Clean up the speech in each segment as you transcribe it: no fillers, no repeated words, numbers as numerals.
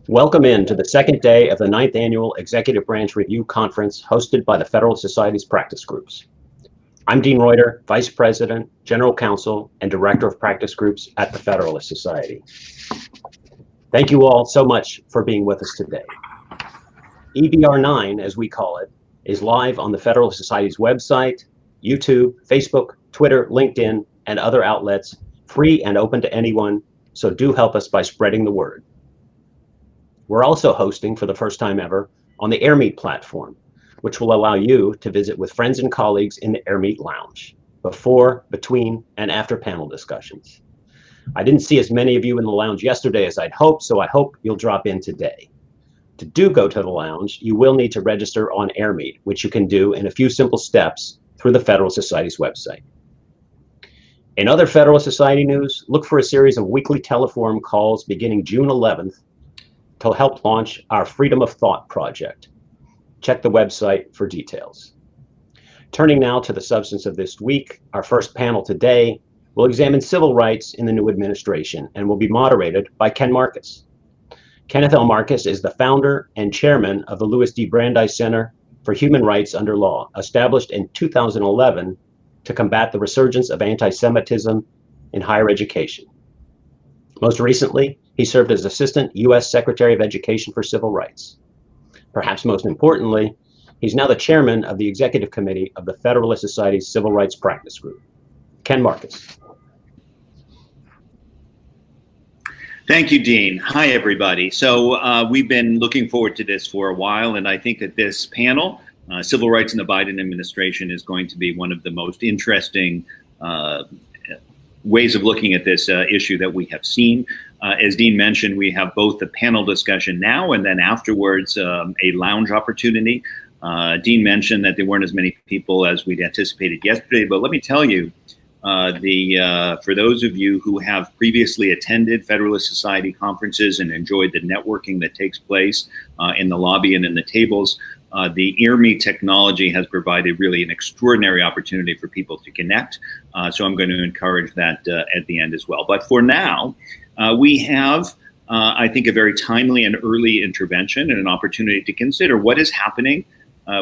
Welcome in to the second day of the 9th Annual Executive Branch Review Conference hosted by the Federalist Society's practice groups. I'm Dean Reuter, Vice President, General Counsel, and Director of Practice Groups at the Federalist Society. Thank you all so much for being with us today. EBR 9, as we call it, is live on the Federalist Society's website, YouTube, Facebook, Twitter, LinkedIn, and other outlets, free and open to anyone, so do help us by spreading the word. We're also hosting, for the first time ever, on the AirMeet platform, which will allow you to visit with friends and colleagues in the AirMeet Lounge, before, between, and after panel discussions. I didn't see as many of you in the lounge yesterday as I'd hoped, so I hope you'll drop in today. To go to the lounge, you will need to register on AirMeet, which you can do in a few simple steps through the Federalist Society's website. In other Federalist Society news, look for a series of weekly teleforum calls beginning June 11th to help launch our Freedom of Thought project. Check the website for details. Turning now to the substance of this week, our first panel today will examine civil rights in the new administration and will be moderated by Ken Marcus. Kenneth L. Marcus is the founder and chairman of the Louis D. Brandeis Center for Human Rights Under Law, established in 2011 to combat the resurgence of anti-Semitism in higher education. Most recently, he served as Assistant U.S. Secretary of Education for Civil Rights. Perhaps most importantly, he's now the chairman of the Executive Committee of the Federalist Society's Civil Rights Practice Group. Ken Marcus. Thank you, Dean. Hi, everybody. So we've been looking forward to this for a while, and I think that this panel, Civil Rights in the Biden administration, is going to be one of the most interesting ways of looking at this issue that we have seen. As Dean mentioned, we have both the panel discussion now and then afterwards a lounge opportunity. Dean mentioned that there weren't as many people as we'd anticipated yesterday, but let me tell you, for those of you who have previously attended Federalist Society conferences and enjoyed the networking that takes place in the lobby and in the tables, the AirMeet technology has provided really an extraordinary opportunity for people to connect. So I'm going to encourage that at the end as well. But for now, we have, I think, a very timely and early intervention and an opportunity to consider what is happening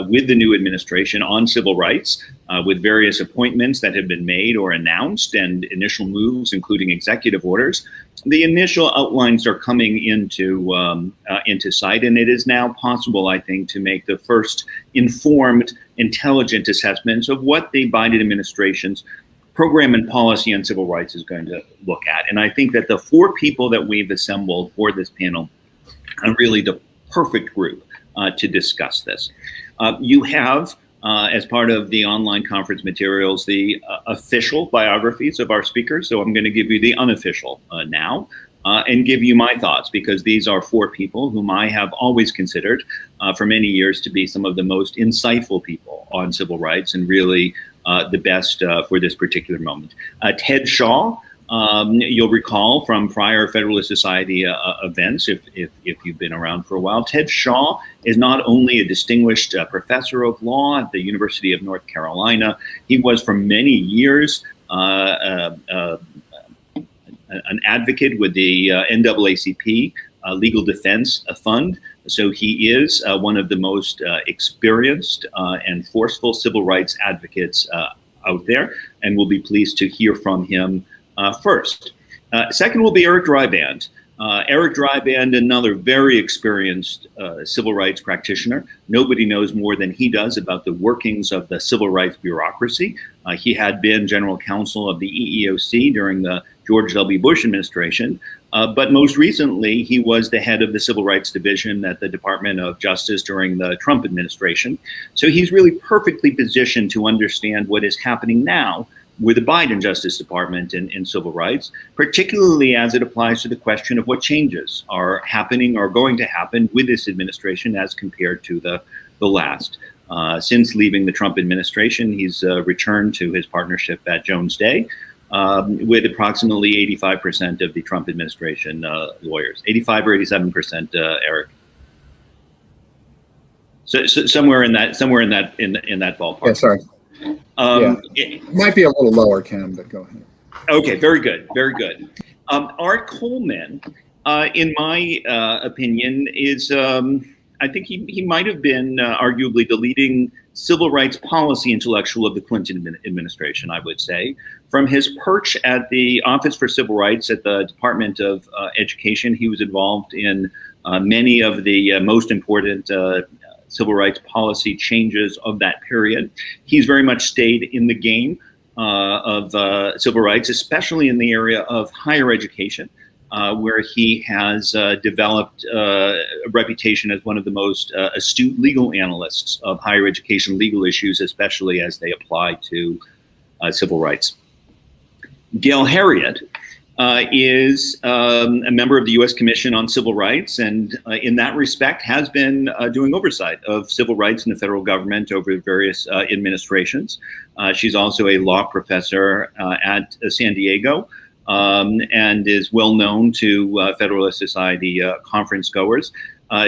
with the new administration on civil rights, with various appointments that have been made or announced and initial moves, including executive orders. The initial outlines are coming into sight, and it is now possible, I think, to make the first informed, intelligent assessments of what the Biden administration's program and policy on civil rights is going to look at. And I think that the four people that we've assembled for this panel are really the perfect group to discuss this. You have, as part of the online conference materials, the official biographies of our speakers. So I'm going to give you the unofficial now and give you my thoughts, because these are four people whom I have always considered for many years to be some of the most insightful people on civil rights and really the best for this particular moment. Ted Shaw, you'll recall from prior Federalist Society events, if you've been around for a while. Ted Shaw is not only a distinguished professor of law at the University of North Carolina, he was for many years an advocate with the NAACP Legal Defense Fund. So he is one of the most experienced and forceful civil rights advocates out there, and we'll be pleased to hear from him first. Second will be Eric Dreiband. Eric Dreiband, another very experienced civil rights practitioner. Nobody knows more than he does about the workings of the civil rights bureaucracy. He had been general counsel of the EEOC during the George W. Bush administration, but most recently he was the head of the Civil Rights Division at the Department of Justice during the Trump administration. So he's really perfectly positioned to understand what is happening now with the Biden Justice Department and civil rights, particularly as it applies to the question of what changes are happening or going to happen with this administration as compared to the last. Since leaving the Trump administration, he's returned to his partnership at Jones Day with approximately 85% of the Trump administration lawyers, 85 or 87%, Eric. So somewhere in that ballpark. Yeah, sorry. It might be a little lower, Ken, but go ahead. Okay, very good, very good. Art Coleman In my opinion, is I think he might have been arguably the leading civil rights policy intellectual of the Clinton administration, I would say. From his perch at the Office for Civil Rights at the Department of Education, he was involved in many of the most important civil rights policy changes of that period. He's very much stayed in the game of civil rights, especially in the area of higher education. Where he has developed a reputation as one of the most astute legal analysts of higher education legal issues, especially as they apply to civil rights. Gail Heriot is a member of the U.S. Commission on Civil Rights, and in that respect has been doing oversight of civil rights in the federal government over various administrations. She's also a law professor at San Diego. And is well known to Federalist Society conference goers.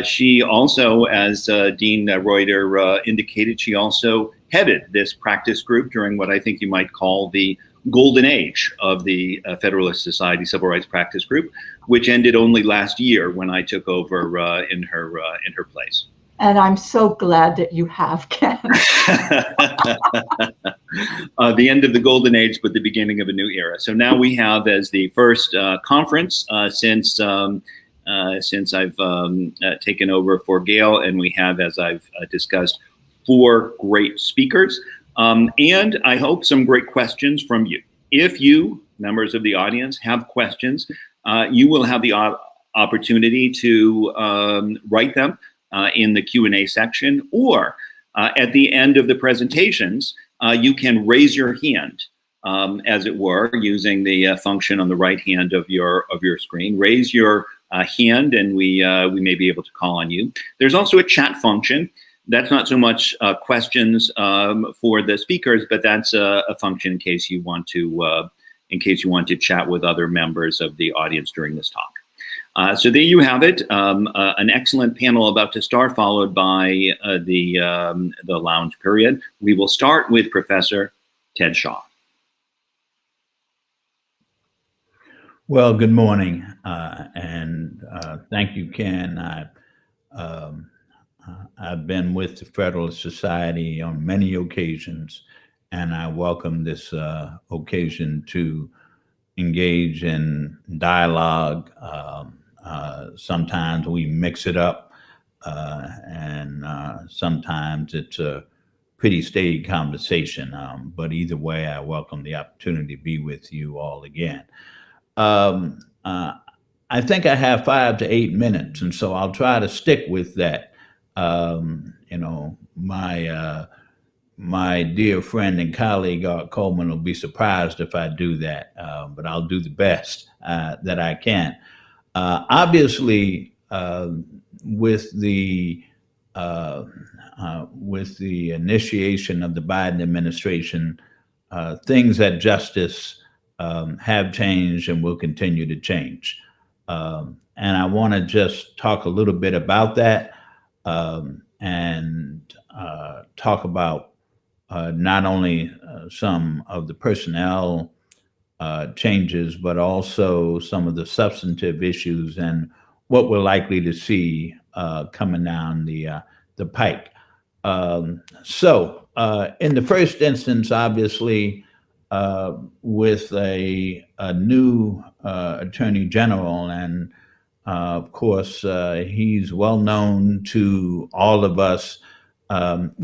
She also, as Dean Reuter indicated, she also headed this practice group during what I think you might call the golden age of the Federalist Society Civil Rights Practice Group, which ended only last year when I took over in her place. And I'm so glad that you have, Ken. The end of the golden age, but the beginning of a new era. So now we have, as the first conference since I've taken over for Gail, and we have, as I've discussed, 4 great speakers, and I hope some great questions from you. If you, members of the audience, have questions, you will have the opportunity to write them in the Q&A section, or at the end of the presentations, you can raise your hand, as it were, using the function on the right hand of your screen. Raise your hand, and we may be able to call on you. There's also a chat function. That's not so much questions for the speakers, but that's a function in case you want to chat with other members of the audience during this talk. So there you have it, an excellent panel about to start, followed by the lounge period. We will start with Professor Ted Shaw. Well, good morning, and thank you, Ken. I've been with the Federalist Society on many occasions, and I welcome this occasion to engage in dialogue. Sometimes we mix it up, and sometimes it's a pretty staid conversation. But either way, I welcome the opportunity to be with you all again. I think I have 5 to 8 minutes, and so I'll try to stick with that. My dear friend and colleague, Art Coleman, will be surprised if I do that, but I'll do the best that I can. Obviously, with the initiation of the Biden administration, things at justice have changed and will continue to change. And I want to just talk a little bit about that and talk about not only some of the personnel changes, but also some of the substantive issues and what we're likely to see coming down the pike. So in the first instance, obviously, with a new Attorney General, and of course, he's well known to all of us,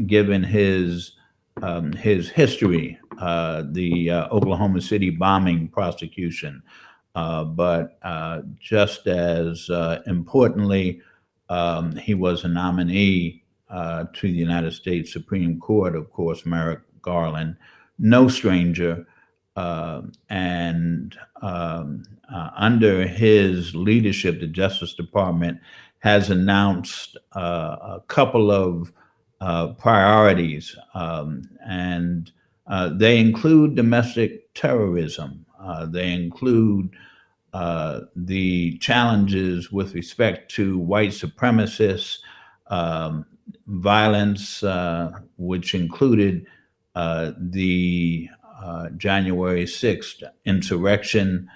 given his history, the Oklahoma City bombing prosecution. But just as importantly, he was a nominee to the United States Supreme Court, of course, Merrick Garland, no stranger. And under his leadership, the Justice Department has announced a couple of priorities, and they include domestic terrorism. They include the challenges with respect to white supremacists, violence, which included the January 6th insurrection,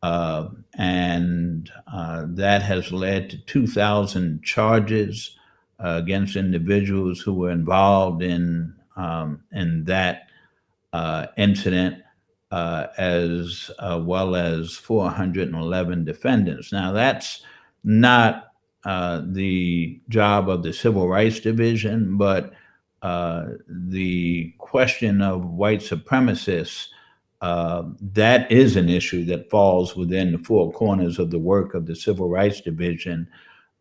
and that has led to 2,000 charges against individuals who were involved in that incident, as well as 411 defendants. Now, that's not the job of the Civil Rights Division, but the question of white supremacists, that is an issue that falls within the four corners of the work of the Civil Rights Division.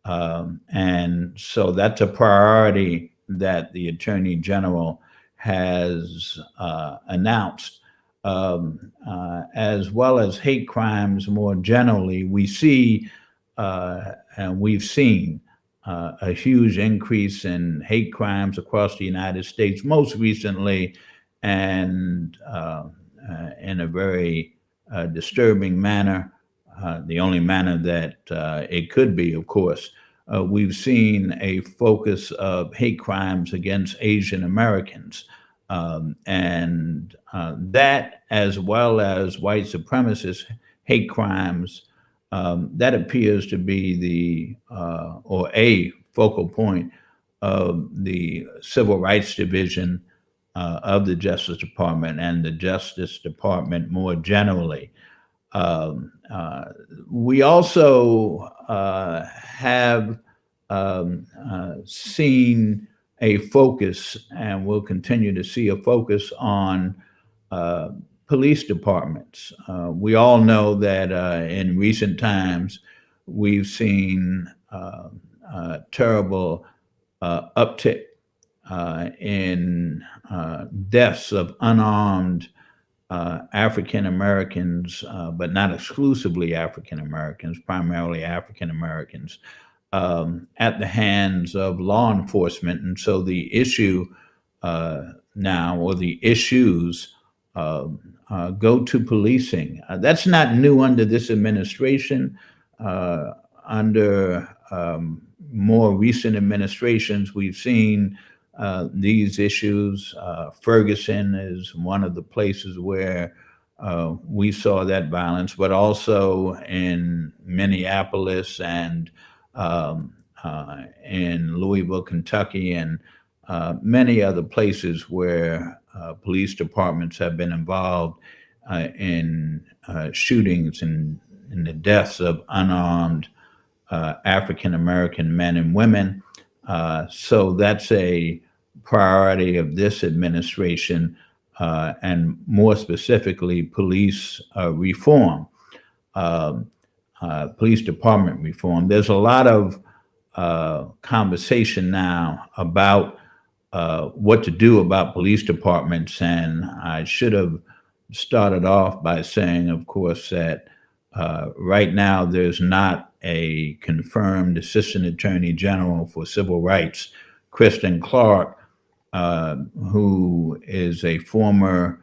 And so that's a priority that the Attorney General has announced. As well as hate crimes more generally, we see and we've seen a huge increase in hate crimes across the United States, most recently, and in a very disturbing manner, the only manner that it could be, of course. We've seen a focus of hate crimes against Asian Americans. And that, as well as white supremacist hate crimes, that appears to be the or a focal point of the Civil Rights Division of the Justice Department and the Justice Department more generally. We also have seen a focus, and we'll continue to see a focus on police departments. We all know that in recent times, we've seen terrible uptick in deaths of unarmed African Americans, but not exclusively African Americans, primarily African Americans, at the hands of law enforcement. And so the issue now, or the issues, go to policing. That's not new under this administration. Under more recent administrations, we've seen these issues. Ferguson is one of the places where we saw that violence, but also in Minneapolis and in Louisville, Kentucky, and many other places where police departments have been involved in shootings and in the deaths of unarmed African American men and women. So that's a priority of this administration, and more specifically, police reform, police department reform. There's a lot of conversation now about what to do about police departments, and I should have started off by saying, of course, that right now there's not a confirmed Assistant Attorney General for Civil Rights. Kristen Clark, who is a former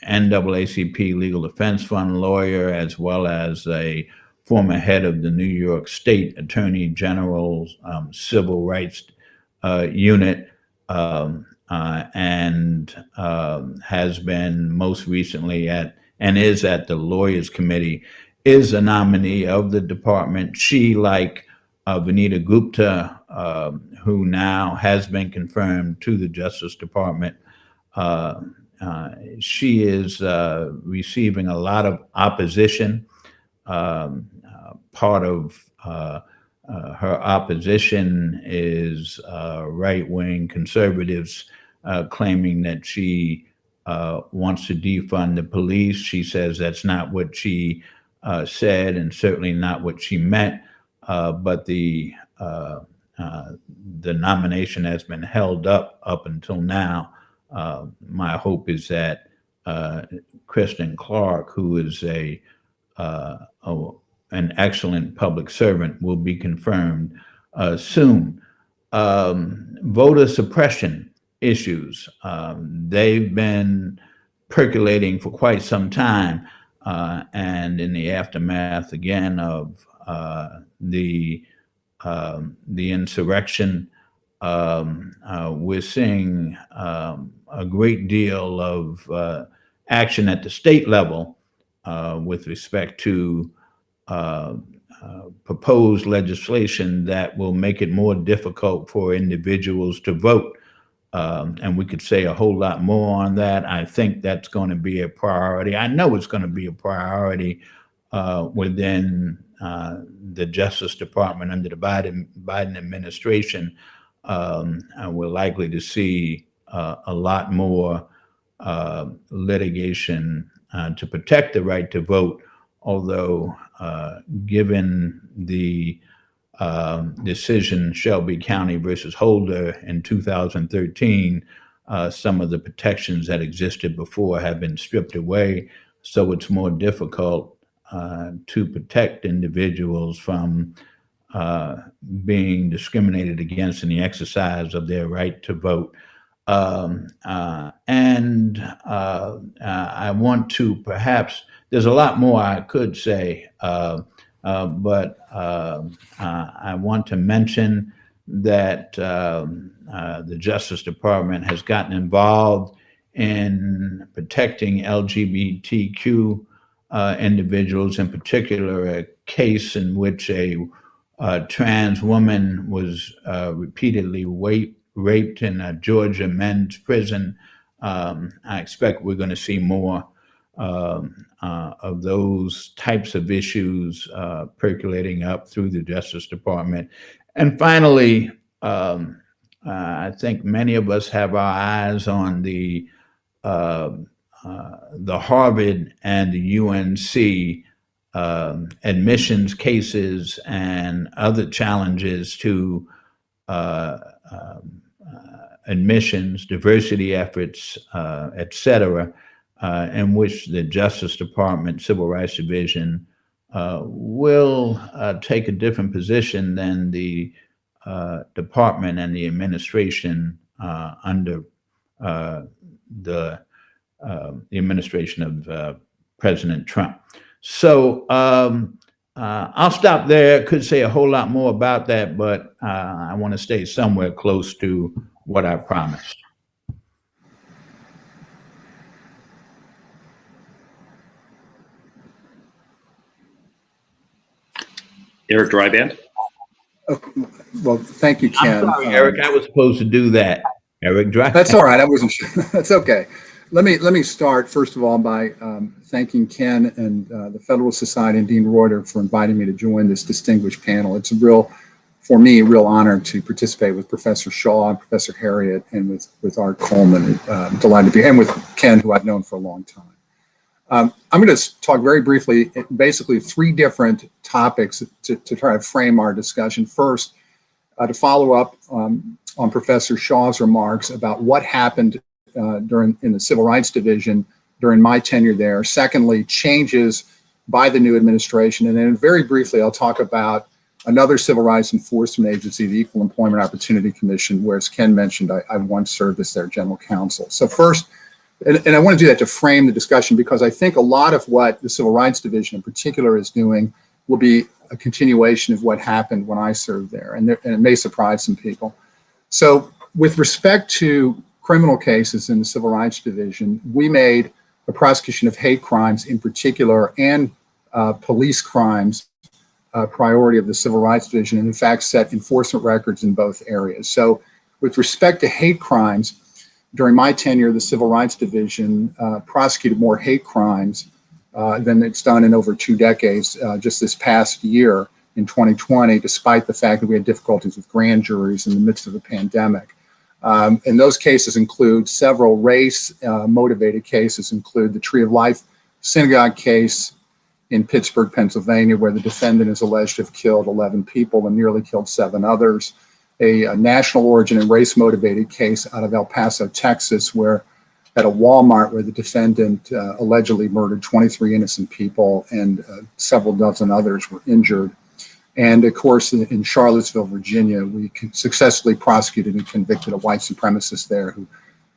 NAACP Legal Defense Fund lawyer, as well as a former head of the New York State Attorney General's Civil Rights Unit, and has been most recently and is at the Lawyers Committee, is a nominee of the department. She, like Vanita Gupta, who now has been confirmed to the Justice Department, she is receiving a lot of opposition. Part of her opposition is right-wing conservatives claiming that she wants to defund the police. She says that's not what she said, and certainly not what she meant. But the nomination has been held up until now. My hope is that Kristen Clark, who is an excellent public servant, will be confirmed soon. Voter suppression issues, they've been percolating for quite some time, and in the aftermath again of the insurrection, we're seeing a great deal of action at the state level with respect to proposed legislation that will make it more difficult for individuals to vote. And we could say a whole lot more on that. I think that's going to be a priority. I know it's going to be a priority within the Justice Department under the Biden administration. We're likely to see a lot more litigation to protect the right to vote, although given the decision Shelby County versus Holder in 2013, some of the protections that existed before have been stripped away. So it's more difficult to protect individuals from being discriminated against in the exercise of their right to vote. I want to perhaps, there's a lot more I could say, but I want to mention that the Justice Department has gotten involved in protecting LGBTQ individuals, in particular a case in which a trans woman was repeatedly raped in a Georgia men's prison. I expect we're going to see more of those types of issues percolating up through the Justice Department. And finally, I think many of us have our eyes on the Harvard and the UNC admissions cases and other challenges to admissions, diversity efforts, et cetera, in which the Justice Department Civil Rights Division will take a different position than the department and the administration under the administration of President Trump. So I'll stop there. Could say a whole lot more about that, but I want to stay somewhere close to what I promised. Eric Dreiband. Well, thank you, Ken. I'm sorry, Eric, I was supposed to do that. Eric Dreiband. That's all right. I wasn't sure. That's okay. Let me start, first of all, by thanking Ken and the Federalist Society and Dean Reuter for inviting me to join this distinguished panel. It's for me, a real honor to participate with Professor Shaw and Professor Heriot and with Art Coleman. I'm delighted to be, and with Ken, who I've known for a long time. I'm going to talk very briefly, basically 3 different topics to try to frame our discussion. First, to follow up on Professor Shaw's remarks about what happened in the Civil Rights Division during my tenure there. Secondly, changes by the new administration. And then very briefly, I'll talk about another civil rights enforcement agency, the Equal Employment Opportunity Commission, where, as Ken mentioned, I once served as their general counsel. So first, and I want to do that to frame the discussion, because I think a lot of what the Civil Rights Division in particular is doing will be a continuation of what happened when I served there, and it may surprise some people. So with respect to criminal cases in the Civil Rights Division, we made the prosecution of hate crimes in particular and police crimes a priority of the Civil Rights Division, and in fact set enforcement records in both areas. So with respect to hate crimes, during my tenure, the Civil Rights Division prosecuted more hate crimes than it's done in over 2 decades, just this past year in 2020, despite the fact that we had difficulties with grand juries in the midst of the pandemic. And those cases include several race-motivated cases, include the Tree of Life synagogue case in Pittsburgh, Pennsylvania, where the defendant is alleged to have killed 11 people and nearly killed 7 others. A national origin and race-motivated case out of El Paso, Texas, where at a Walmart where the defendant allegedly murdered 23 innocent people and several dozen others were injured. And of course, in Charlottesville, Virginia, we successfully prosecuted and convicted a white supremacist there who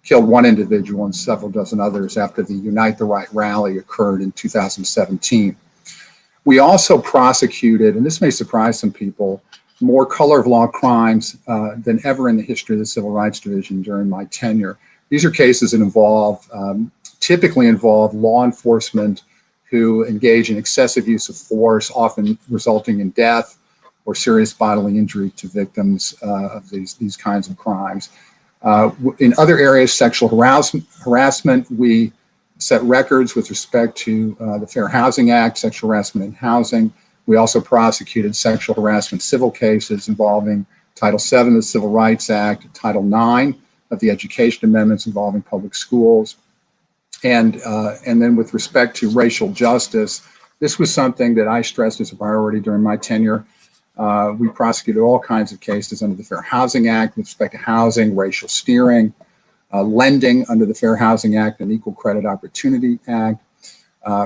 killed 1 individual and several dozen others after the Unite the Right rally occurred in 2017. We also prosecuted, and this may surprise some people, more color of law crimes than ever in the history of the Civil Rights Division during my tenure. These are cases that typically involve law enforcement who engage in excessive use of force, often resulting in death or serious bodily injury to victims of these kinds of crimes. In other areas, sexual harassment, we set records with respect to the Fair Housing Act, sexual harassment in housing. We also prosecuted sexual harassment civil cases involving Title VII of the Civil Rights Act, Title IX of the Education Amendments involving public schools. And then with respect to racial justice, this was something that I stressed as a priority during my tenure. We prosecuted all kinds of cases under the Fair Housing Act with respect to housing, racial steering, lending under the Fair Housing Act and Equal Credit Opportunity Act,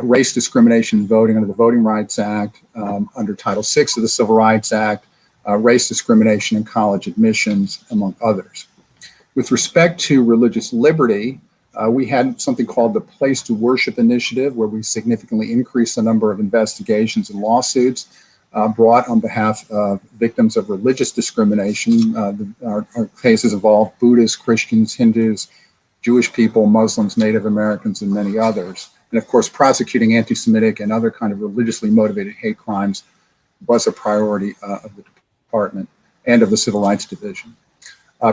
race discrimination in voting under the Voting Rights Act, under Title VI of the Civil Rights Act, race discrimination in college admissions, among others. With respect to religious liberty, we had something called the Place to Worship Initiative, where we significantly increased the number of investigations and lawsuits brought on behalf of victims of religious discrimination. Our cases involved Buddhists, Christians, Hindus, Jewish people, Muslims, Native Americans, and many others. And of course, prosecuting anti-Semitic and other kind of religiously motivated hate crimes was a priority of the department and of the Civil Rights Division.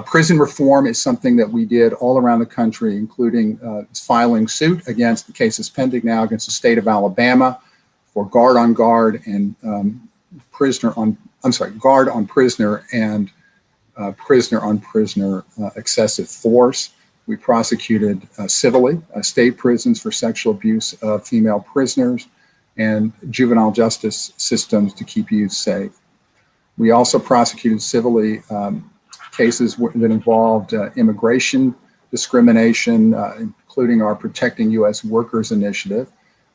Prison reform is something that we did all around the country, including filing suit against the cases pending now against the state of Alabama for guard on prisoner and prisoner on prisoner excessive force. We prosecuted civilly state prisons for sexual abuse of female prisoners and juvenile justice systems to keep youth safe. We also prosecuted civilly cases that involved immigration discrimination, including our Protecting U.S. Workers initiative.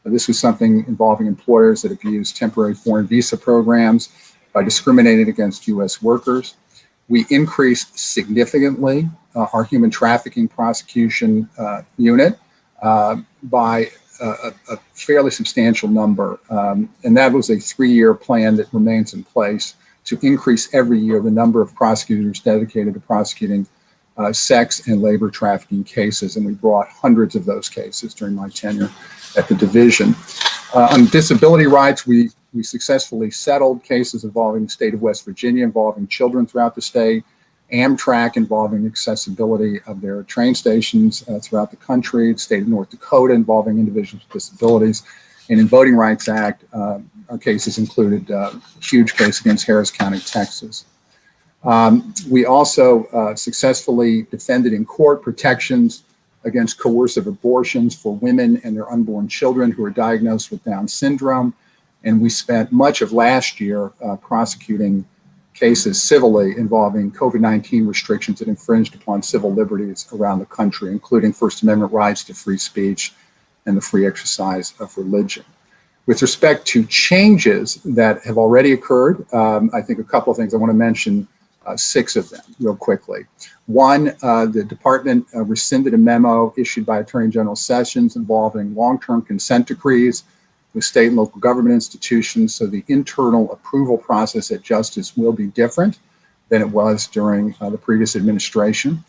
This was something involving employers that have used temporary foreign visa programs by discriminating against U.S. workers. We increased significantly our human trafficking prosecution unit by a fairly substantial number. And that was a 3-year plan that remains in place to increase every year the number of prosecutors dedicated to prosecuting sex and labor trafficking cases. And we brought hundreds of those cases during my tenure at the division. On disability rights, we successfully settled cases involving the state of West Virginia, involving children throughout the state, Amtrak involving accessibility of their train stations throughout the country, the state of North Dakota involving individuals with disabilities. And in Voting Rights Act, our cases included a huge case against Harris County, Texas. We also successfully defended in court protections against coercive abortions for women and their unborn children who are diagnosed with Down syndrome. And we spent much of last year prosecuting cases civilly involving COVID-19 restrictions that infringed upon civil liberties around the country, including First Amendment rights to free speech and the free exercise of religion. With respect to changes that have already occurred, I think a couple of things I want to mention, 6 of them real quickly. One, the department rescinded a memo issued by Attorney General Sessions involving long-term consent decrees with state and local government institutions, so the internal approval process at Justice will be different than it was during the previous administration.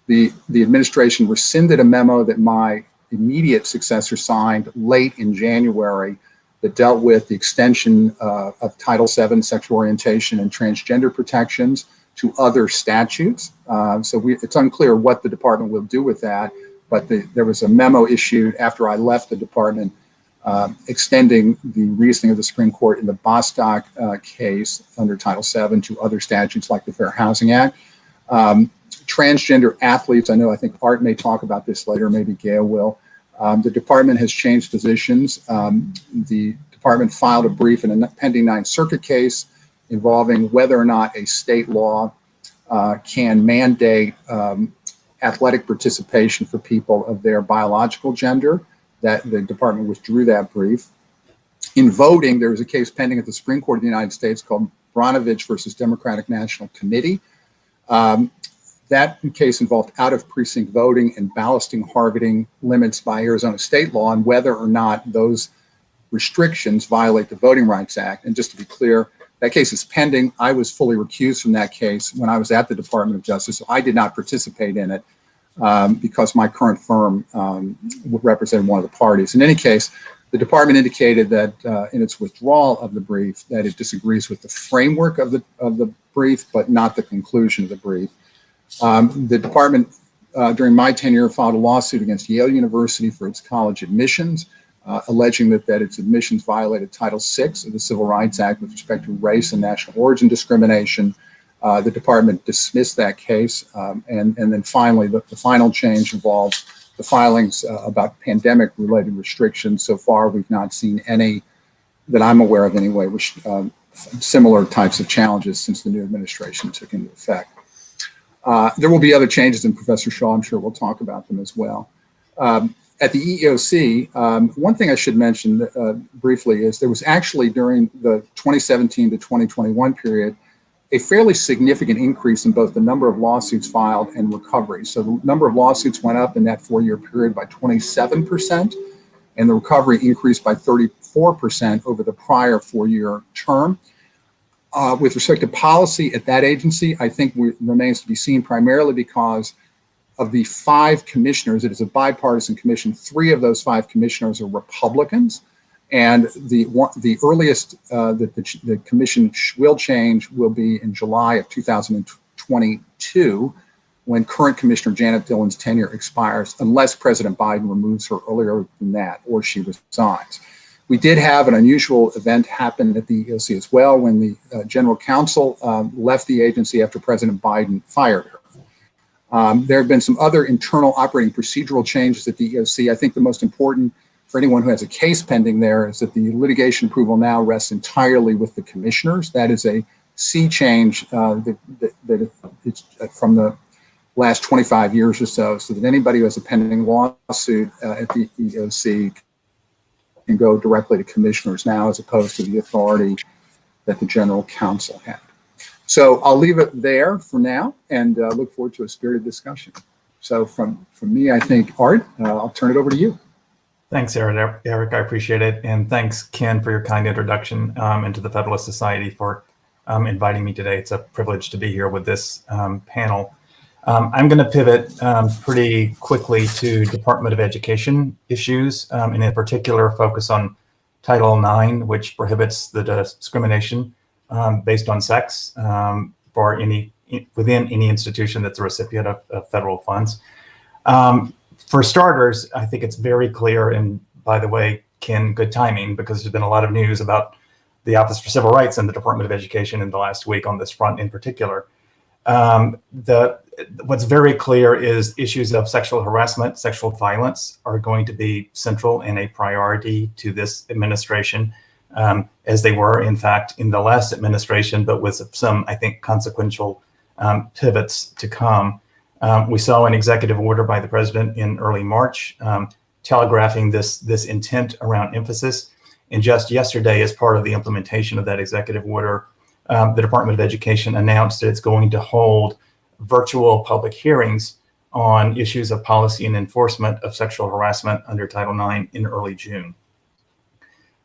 The administration rescinded a memo that my immediate successor signed late in January that dealt with the extension of Title VII sexual orientation and transgender protections to other statutes. It's unclear what the department will do with that, but there was a memo issued after I left the department extending the reasoning of the Supreme Court in the Bostock case under Title VII to other statutes like the Fair Housing Act. Transgender athletes, I think Art may talk about this later, maybe Gail will. The department has changed positions. The department filed a brief in a pending Ninth Circuit case involving whether or not a state law can mandate athletic participation for people of their biological gender. That the department withdrew that brief. In voting, there was a case pending at the Supreme Court of the United States called Bronovich versus Democratic National Committee. That case involved out-of-precinct voting and ballasting harvesting limits by Arizona state law and whether or not those restrictions violate the Voting Rights Act. And just to be clear, that case is pending. I was fully recused from that case when I was at the Department of Justice, so I did not participate in it because my current firm represented one of the parties. In any case, The department indicated that in its withdrawal of the brief that it disagrees with the framework of the brief, but not the conclusion of the brief. The department, during my tenure, filed a lawsuit against Yale University for its college admissions, alleging that its admissions violated Title VI of the Civil Rights Act with respect to race and national origin discrimination. The department dismissed that case, and then finally, the final change involves the filings about pandemic-related restrictions. So far, we've not seen any that I'm aware of anyway, similar types of challenges since the new administration took into effect. There will be other changes, and Professor Shaw, I'm sure we'll talk about them as well. At the EEOC, one thing I should mention briefly is there was actually during the 2017 to 2021 period a fairly significant increase in both the number of lawsuits filed and recoveries. So the number of lawsuits went up in that 4-year period by 27%, and the recovery increased by 34% over the prior 4-year term. With respect to policy at that agency, I think remains to be seen, primarily because of the 5 commissioners. It is a bipartisan commission. 3 of those 5 commissioners are Republicans. And the earliest that the commission will change will be in July of 2022, when current Commissioner Janet Dillon's tenure expires, unless President Biden removes her earlier than that or she resigns. We did have an unusual event happen at the EEOC as well, when the general counsel left the agency after President Biden fired her. There have been some other internal operating procedural changes at the EEOC. I think the most important for anyone who has a case pending there is that the litigation approval now rests entirely with the commissioners. That is a sea change that it's from the last 25 years or so that anybody who has a pending lawsuit at the EEOC can go directly to commissioners now, as opposed to the authority that the general counsel had. So I'll leave it there for now and look forward to a spirited discussion. So from me, I think, Art, I'll turn it over to you. Thanks, Eric. I appreciate it. And thanks, Ken, for your kind introduction, and to the Federalist Society for inviting me today. It's a privilege to be here with this panel. I'm going to pivot pretty quickly to Department of Education issues, and in particular focus on Title IX, which prohibits the discrimination based on sex for within any institution that's a recipient of federal funds. For starters, I think it's very clear, and by the way, Ken, good timing, because there's been a lot of news about the Office for Civil Rights and the Department of Education in the last week on this front in particular. What's very clear is issues of sexual harassment, sexual violence are going to be central and a priority to this administration, as they were, in fact, in the last administration, but with some, I think, consequential pivots to come. We saw an executive order by the president in early March telegraphing this intent around emphasis. And just yesterday, as part of the implementation of that executive order, the Department of Education announced that it's going to hold virtual public hearings on issues of policy and enforcement of sexual harassment under Title IX in early June.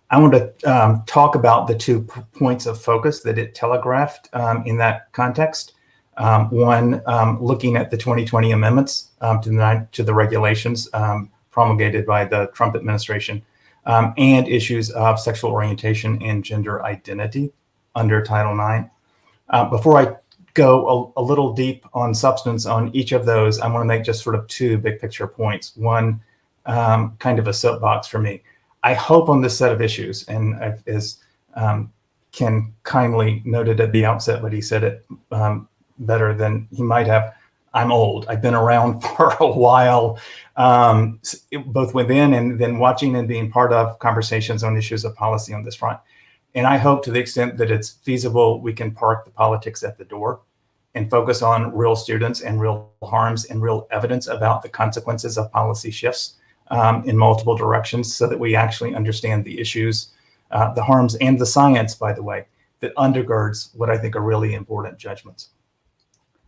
I want to talk about the 2 points of focus that it telegraphed in that context. One, looking at the 2020 amendments to the regulations promulgated by the Trump administration, and issues of sexual orientation and gender identity under Title IX. Before I go a little deep on substance on each of those, I want to make just sort of 2 big picture points. One, kind of a soapbox for me. I hope on this set of issues, and as Ken kindly noted at the outset, but he said it better than he might have, I'm old. I've been around for a while, both within and then watching and being part of conversations on issues of policy on this front. And I hope, to the extent that it's feasible, we can park the politics at the door and focus on real students and real harms and real evidence about the consequences of policy shifts in multiple directions, so that we actually understand the issues, the harms, and the science, by the way, that undergirds what I think are really important judgments.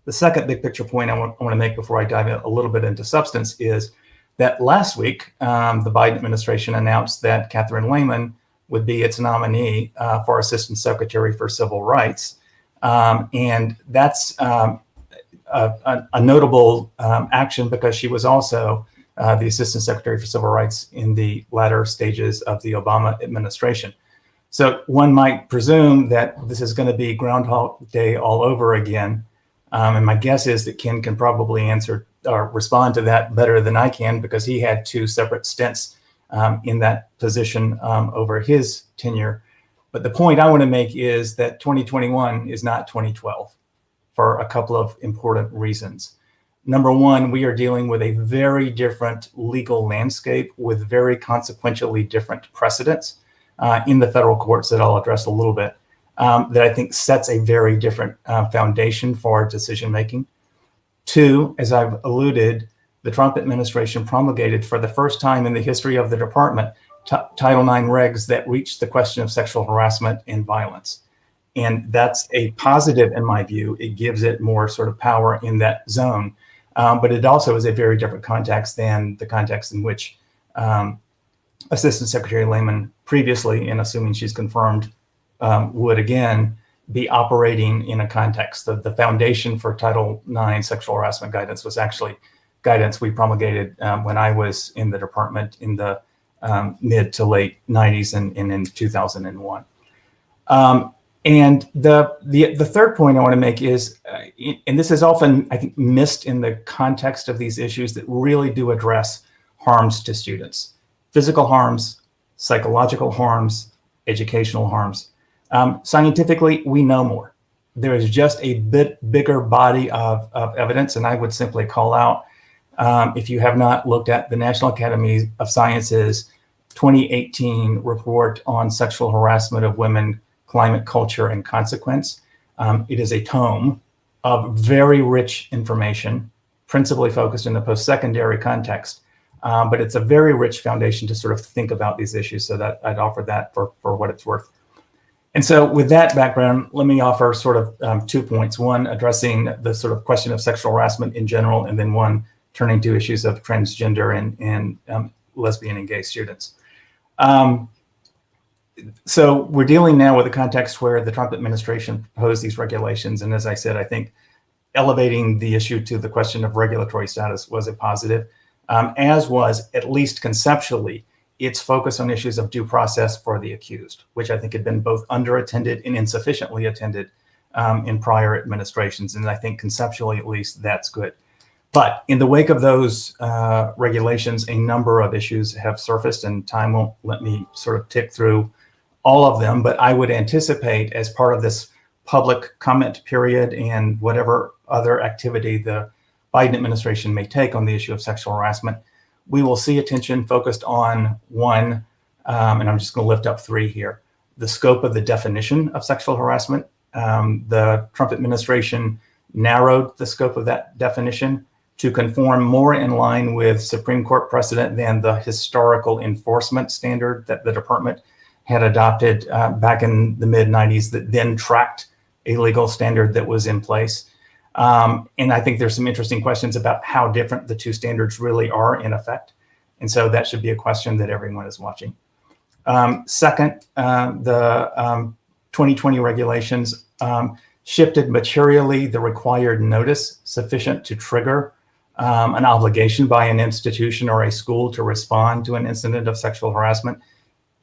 The second big picture point I want to make before I dive a little bit into substance is that last week, the Biden administration announced that Catherine Lehman would be its nominee for Assistant Secretary for Civil Rights. And that's a notable action, because she was also the Assistant Secretary for Civil Rights in the latter stages of the Obama administration. So one might presume that this is going to be Groundhog Day all over again. And my guess is that Ken can probably answer or respond to that better than I can, because he had 2 separate stints in that position over his tenure. But the point I want to make is that 2021 is not 2012 for a couple of important reasons. Number one, we are dealing with a very different legal landscape with very consequentially different precedents in the federal courts that I'll address a little bit, that I think sets a very different foundation for decision making. 2, as I've alluded, the Trump administration promulgated for the first time in the history of the department Title IX regs that reached the question of sexual harassment and violence. And that's a positive in my view. It gives it more sort of power in that zone. But it also is a very different context than the context in which Assistant Secretary Lehman previously, and assuming she's confirmed, would again be operating in a context. The foundation for Title IX sexual harassment guidance was actually guidance we promulgated when I was in the department in the mid to late 90s and in 2001. And the third point I want to make is, and this is often, I think, missed in the context of these issues that really do address harms to students: physical harms, psychological harms, educational harms. Scientifically, we know more. There is just a bit bigger body of evidence, and I would simply call out, if you have not looked at the National Academy of Sciences 2018 report on sexual harassment of women, climate, culture, and consequence. It is a tome of very rich information, principally focused in the post-secondary context, but it's a very rich foundation to sort of think about these issues, so that I'd offer that for what it's worth. And so with that background, let me offer sort of 2 points. One, addressing the sort of question of sexual harassment in general, and then one, turning to issues of transgender and lesbian and gay students. So we're dealing now with a context where the Trump administration proposed these regulations. And as I said, I think elevating the issue to the question of regulatory status was a positive, as was, at least conceptually, its focus on issues of due process for the accused, which I think had been both underattended and insufficiently attended in prior administrations. And I think conceptually, at least, that's good. But in the wake of those regulations, a number of issues have surfaced, and time won't let me sort of tick through all of them, but I would anticipate, as part of this public comment period and whatever other activity the Biden administration may take on the issue of sexual harassment, we will see attention focused on one, and I'm just going to lift up 3 here: the scope of the definition of sexual harassment. The Trump administration narrowed the scope of that definition to conform more in line with Supreme Court precedent than the historical enforcement standard that the department had adopted back in the mid-90s, that then tracked a legal standard that was in place. And I think there's some interesting questions about how different the 2 standards really are in effect. And so that should be a question that everyone is watching. Second, the 2020 regulations shifted materially the required notice sufficient to trigger an obligation by an institution or a school to respond to an incident of sexual harassment.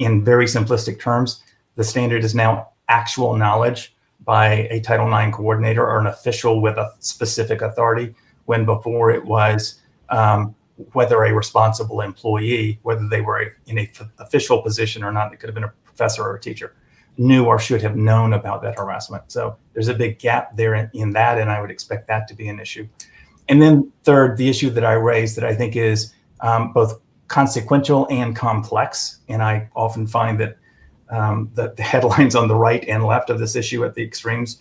In very simplistic terms, the standard is now actual knowledge by a Title IX coordinator or an official with a specific authority, when before it was whether a responsible employee, whether they were in an official position or not, it could have been a professor or a teacher, knew or should have known about that harassment. So there's a big gap there in that, and I would expect that to be an issue. And then third, the issue that I raised that I think is both consequential and complex, and I often find that the headlines on the right and left of this issue at the extremes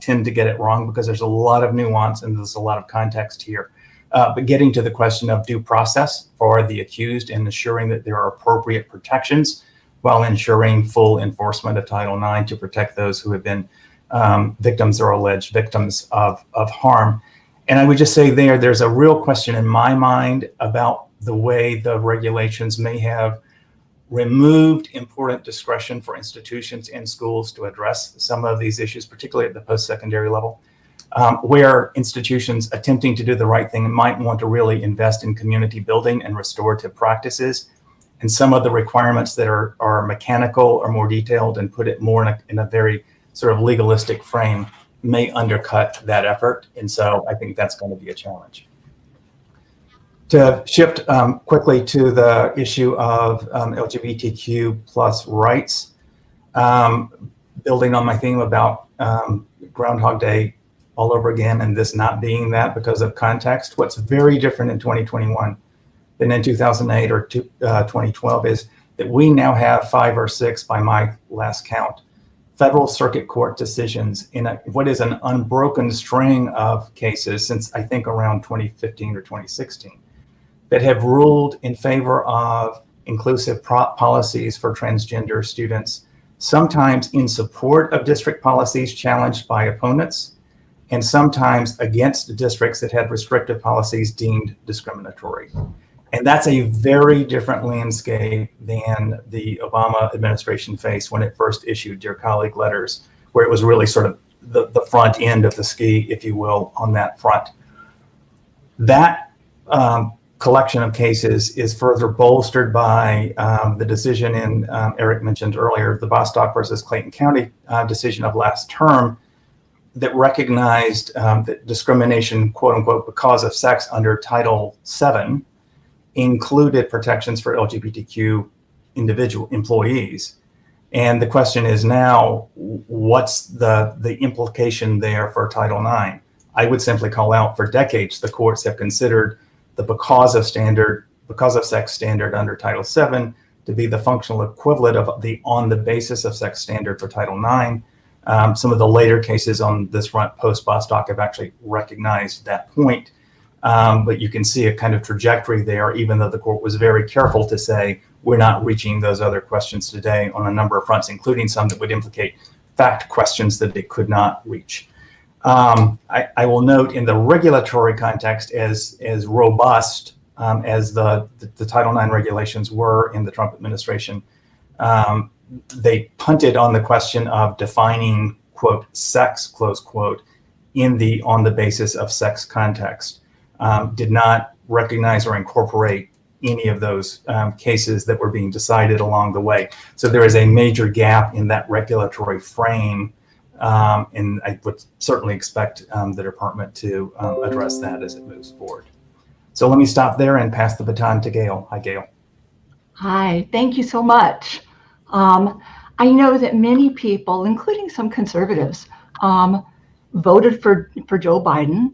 tend to get it wrong, because there's a lot of nuance and there's a lot of context here. But getting to the question of due process for the accused and ensuring that there are appropriate protections while ensuring full enforcement of Title IX to protect those who have been victims or alleged victims of harm. And I would just say there's a real question in my mind about the way the regulations may have removed important discretion for institutions and schools to address some of these issues, particularly at the post-secondary level. where institutions attempting to do the right thing might want to really invest in community building and restorative practices. And some of the requirements that are mechanical or more detailed and put it more in a very sort of legalistic frame may undercut that effort. And so I think that's going to be a challenge. To shift quickly to the issue of LGBTQ plus rights, building on my theme about Groundhog Day all over again, and this not being that because of context, what's very different in 2021 than in 2008 or 2012 is that we now have 5 or 6, by my last count, federal circuit court decisions in what is an unbroken string of cases since I think around 2015 or 2016 that have ruled in favor of inclusive policies for transgender students, sometimes in support of district policies challenged by opponents, and sometimes against districts that had restrictive policies deemed discriminatory. And that's a very different landscape than the Obama administration faced when it first issued Dear Colleague letters, where it was really sort of the front end of the ski, if you will, on that front. That collection of cases is further bolstered by the decision in, Eric mentioned earlier, the Bostock versus Clayton County decision of last term that recognized that discrimination, quote unquote, because of sex under Title VII included protections for LGBTQ individual employees. And the question is now, what's the implication there for Title IX? I would simply call out, for decades, the courts have considered the because of sex standard under Title VII to be the functional equivalent of the on the basis of sex standard for Title IX. Some of the later cases on this front post Bostock have actually recognized that point. But you can see a kind of trajectory there, even though the court was very careful to say, we're not reaching those other questions today on a number of fronts, including some that would implicate fact questions that they could not reach. I will note in the regulatory context, as robust as the Title IX regulations were in the Trump administration, they punted on the question of defining, quote, sex, close quote, in the on the basis of sex context. Did not recognize or incorporate any of those cases that were being decided along the way. So there is a major gap in that regulatory frame, and I would certainly expect the department to address that as it moves forward. So let me stop there and pass the baton to Gail. Hi, Gail. Hi, thank you so much. I know that many people, including some conservatives, voted for Joe Biden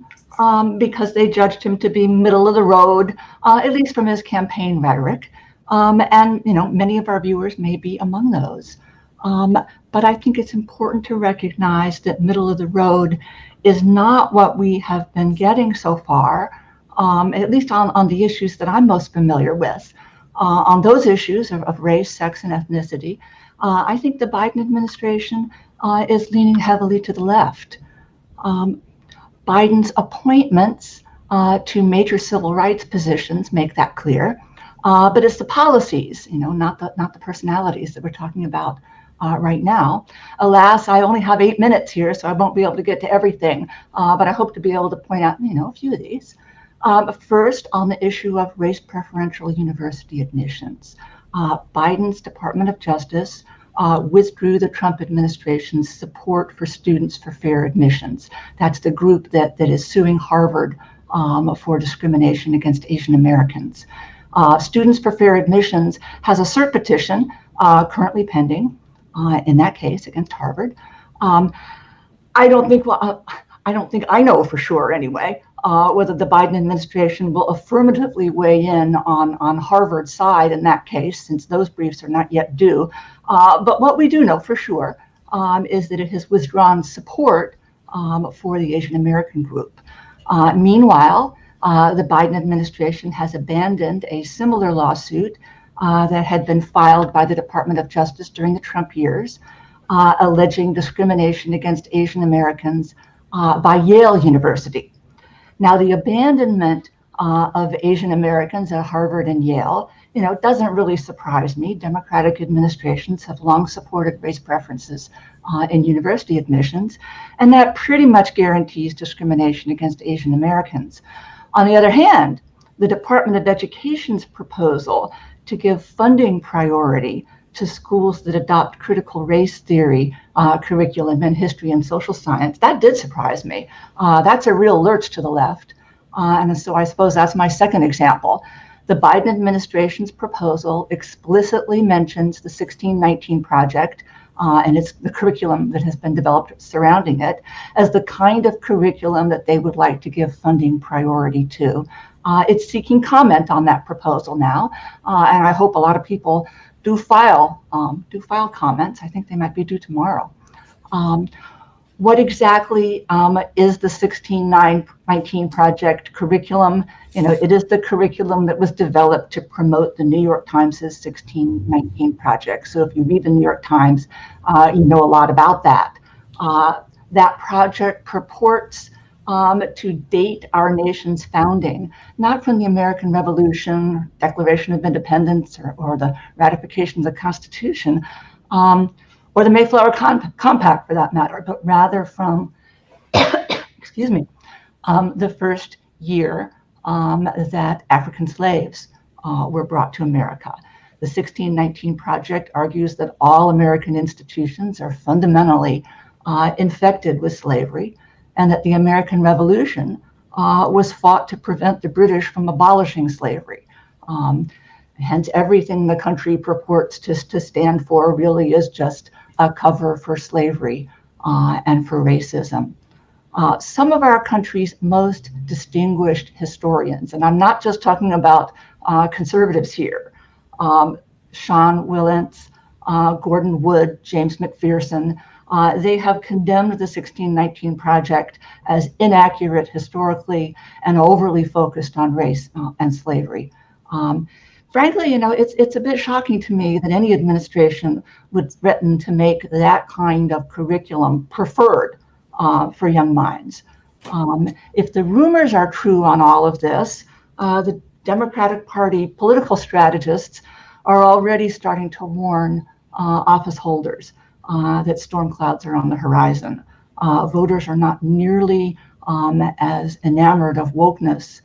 because they judged him to be middle of the road, at least from his campaign rhetoric. And, you know, many of our viewers may be among those. But I think it's important to recognize that middle of the road is not what we have been getting so far, at least on the issues that I'm most familiar with. On those issues of race, sex, and ethnicity, I think the Biden administration is leaning heavily to the left. Biden's appointments to major civil rights positions make that clear, but it's the policies, you know, not the personalities that we're talking about right now. Alas, I only have 8 minutes here, so I won't be able to get to everything, but I hope to be able to point out, you know, a few of these. First, on the issue of race preferential university admissions, Biden's Department of Justice withdrew the Trump administration's support for Students for Fair Admissions. That's the group that is suing Harvard for discrimination against Asian Americans. Students for Fair Admissions has a cert petition currently pending in that case against Harvard. I don't think I know for sure anyway whether the Biden administration will affirmatively weigh in on Harvard's side in that case, since those briefs are not yet due. But what we do know for sure is that it has withdrawn support for the Asian American group. Meanwhile, the Biden administration has abandoned a similar lawsuit that had been filed by the Department of Justice during the Trump years, alleging discrimination against Asian Americans by Yale University. Now, the abandonment of Asian Americans at Harvard and Yale, you know, doesn't really surprise me. Democratic administrations have long supported race preferences in university admissions, and that pretty much guarantees discrimination against Asian Americans. On the other hand, the Department of Education's proposal to give funding priority to schools that adopt critical race theory curriculum in history and social science, that did surprise me. That's a real lurch to the left. And so I suppose that's my second example. The Biden administration's proposal explicitly mentions the 1619 Project and it's the curriculum that has been developed surrounding it as the kind of curriculum that they would like to give funding priority to. It's seeking comment on that proposal now, and I hope a lot of people do file comments. I think they might be due tomorrow. What exactly is the 1619 Project curriculum? It is the curriculum that was developed to promote the New York Times' 1619 Project. So if you read the New York Times, you know a lot about that. That project purports to date our nation's founding, not from the American Revolution, Declaration of Independence, or the ratification of the Constitution, or the Mayflower Compact for that matter, but rather from, excuse me, the first year that African slaves were brought to America. The 1619 Project argues that all American institutions are fundamentally infected with slavery, and that the American Revolution was fought to prevent the British from abolishing slavery. Hence, everything the country purports to stand for really is just a cover for slavery and for racism. Some of our country's most distinguished historians, and I'm not just talking about conservatives here, Sean Willents, Gordon Wood, James McPherson, they have condemned the 1619 Project as inaccurate historically and overly focused on race and slavery. Frankly, it's a bit shocking to me that any administration would threaten to make that kind of curriculum preferred for young minds. If the rumors are true on all of this, the Democratic Party political strategists are already starting to warn office holders that storm clouds are on the horizon. Voters are not nearly as enamored of wokeness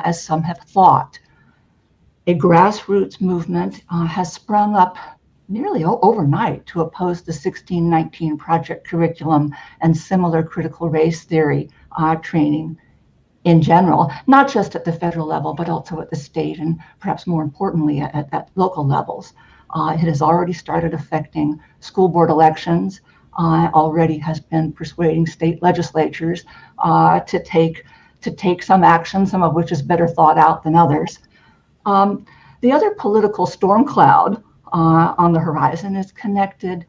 as some have thought. A grassroots movement has sprung up nearly overnight to oppose the 1619 Project curriculum and similar critical race theory training in general, not just at the federal level, but also at the state and perhaps more importantly at local levels. It has already started affecting school board elections, already has been persuading state legislatures to take some action, some of which is better thought out than others. The other political storm cloud on the horizon is connected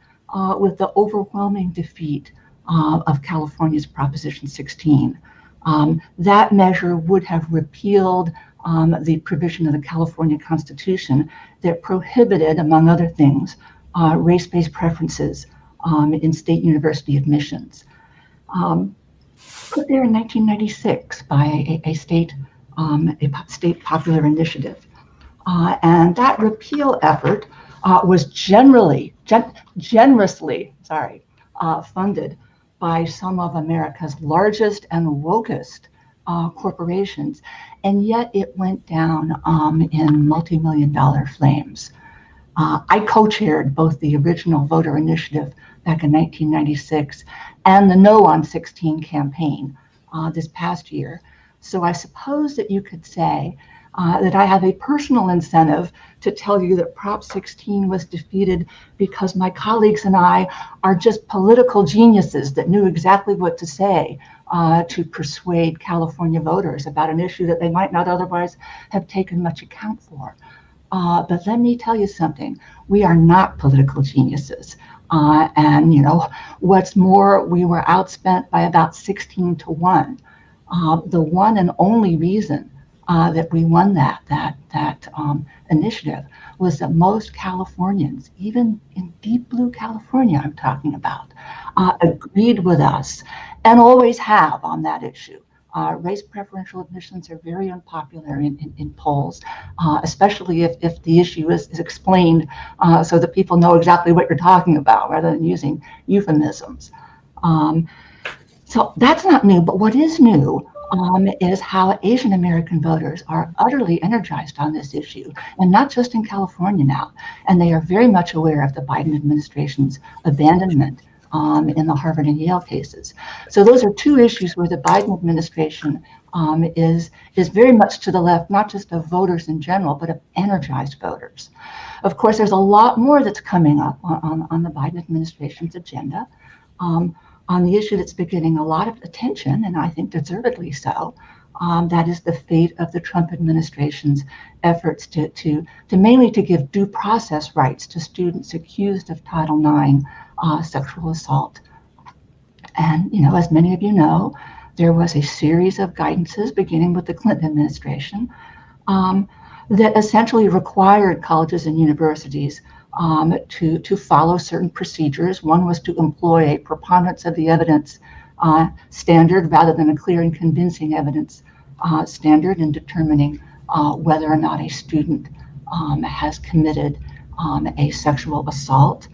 with the overwhelming defeat of California's Proposition 16. That measure would have repealed the provision of the California Constitution that prohibited, among other things, race-based preferences in state university admissions. Put there in 1996 by a state popular initiative. And that repeal effort was generously funded by some of America's largest and wokest corporations, and yet it went down in multi-million-dollar flames. I co-chaired both the original voter initiative back in 1996 and the No on 16 campaign this past year. So I suppose that you could say that I have a personal incentive to tell you that Prop 16 was defeated because my colleagues and I are just political geniuses that knew exactly what to say to persuade California voters about an issue that they might not otherwise have taken much account for. But let me tell you something, we are not political geniuses. And what's more, we were outspent by about 16-1. The one and only reason that we won that initiative was that most Californians, even in deep blue California I'm talking about, agreed with us and always have on that issue. Race preferential admissions are very unpopular in polls, especially if the issue is explained so that people know exactly what you're talking about rather than using euphemisms. So that's not new, but what is new is how Asian American voters are utterly energized on this issue, and not just in California now. And they are very much aware of the Biden administration's abandonment in the Harvard and Yale cases. So those are two issues where the Biden administration is very much to the left, not just of voters in general, but of energized voters. Of course, there's a lot more that's coming up on the Biden administration's agenda. On the issue that's been getting a lot of attention, and I think deservedly so, that is the fate of the Trump administration's efforts to mainly to give due process rights to students accused of Title IX sexual assault. And, as many of you know, there was a series of guidances beginning with the Clinton administration that essentially required colleges and universities to follow certain procedures. One was to employ a preponderance of the evidence standard rather than a clear and convincing evidence standard in determining whether or not a student has committed a sexual assault.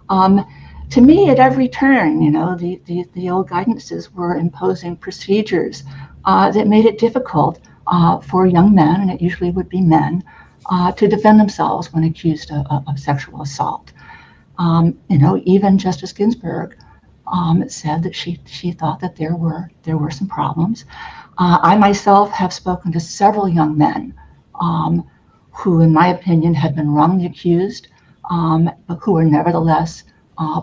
To me, at every turn, the old guidances were imposing procedures that made it difficult for young men, and it usually would be men, to defend themselves when accused of sexual assault. Even Justice Ginsburg said that she thought that there were some problems. I myself have spoken to several young men who, in my opinion, had been wrongly accused, but who were nevertheless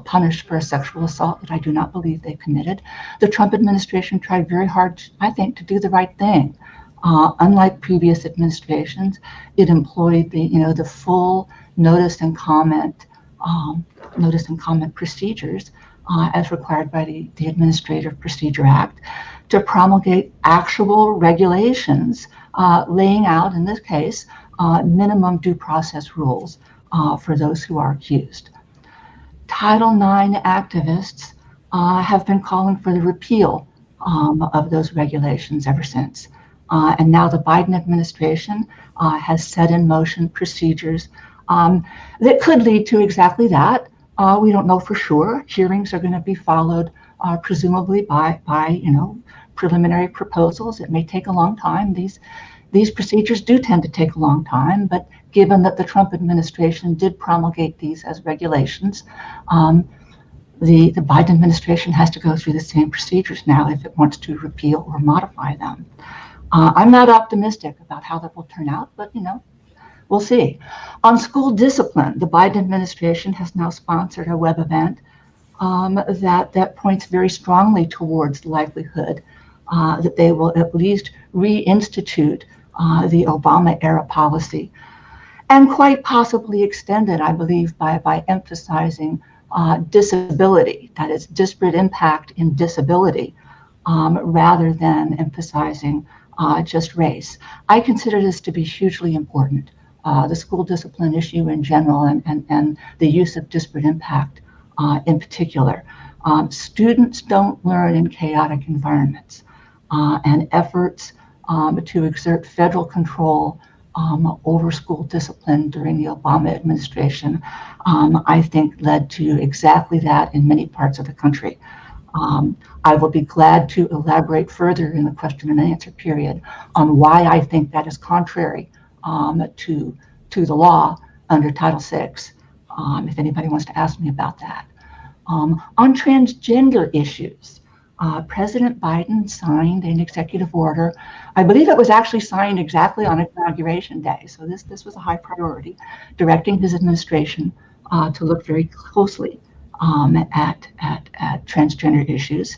punished for a sexual assault that I do not believe they committed. The Trump administration tried very hard, I think, to do the right thing. Unlike previous administrations, it employed the full notice and comment procedures as required by the Administrative Procedure Act to promulgate actual regulations laying out, in this case, minimum due process rules for those who are accused. Title IX activists have been calling for the repeal of those regulations ever since. And now the Biden administration has set in motion procedures that could lead to exactly that. We don't know for sure. Hearings are going to be followed presumably by preliminary proposals. It may take a long time. These procedures do tend to take a long time, but given that the Trump administration did promulgate these as regulations, the Biden administration has to go through the same procedures now if it wants to repeal or modify them. I'm not optimistic about how that will turn out, but we'll see. On school discipline, the Biden administration has now sponsored a web event that points very strongly towards the likelihood that they will at least reinstitute the Obama-era policy, and quite possibly extend it, I believe, by emphasizing disability, that is, disparate impact in disability, rather than emphasizing just race. I consider this to be hugely important, the school discipline issue in general and the use of disparate impact in particular. Students don't learn in chaotic environments, and efforts to exert federal control over school discipline during the Obama administration, I think led to exactly that in many parts of the country. I will be glad to elaborate further in the question and answer period on why I think that is contrary to the law under Title VI, if anybody wants to ask me about that. On transgender issues, President Biden signed an executive order. I believe it was actually signed exactly on Inauguration Day, so this was a high priority, directing his administration to look very closely at transgender issues.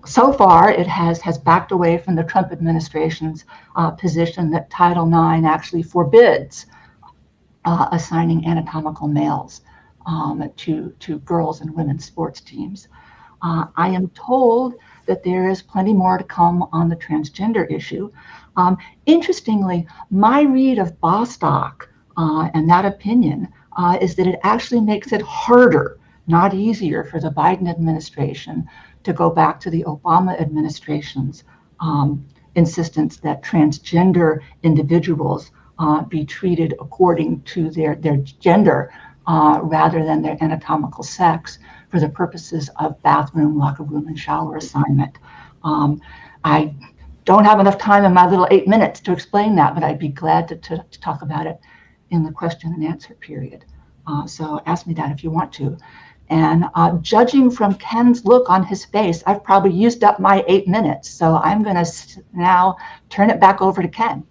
So far, it has backed away from the Trump administration's position that Title IX actually forbids assigning anatomical males to girls and women's sports teams. I am told that there is plenty more to come on the transgender issue. Interestingly, my read of Bostock and that opinion is that it actually makes it harder, not easier, for the Biden administration to go back to the Obama administration's insistence that transgender individuals be treated according to their gender rather than their anatomical sex for the purposes of bathroom, locker room, and shower assignment. I don't have enough time in my little 8 minutes to explain that, but I'd be glad to talk about it in the question and answer period. So ask me that if you want to. And judging from Ken's look on his face, I've probably used up my 8 minutes. So I'm going to now turn it back over to Ken.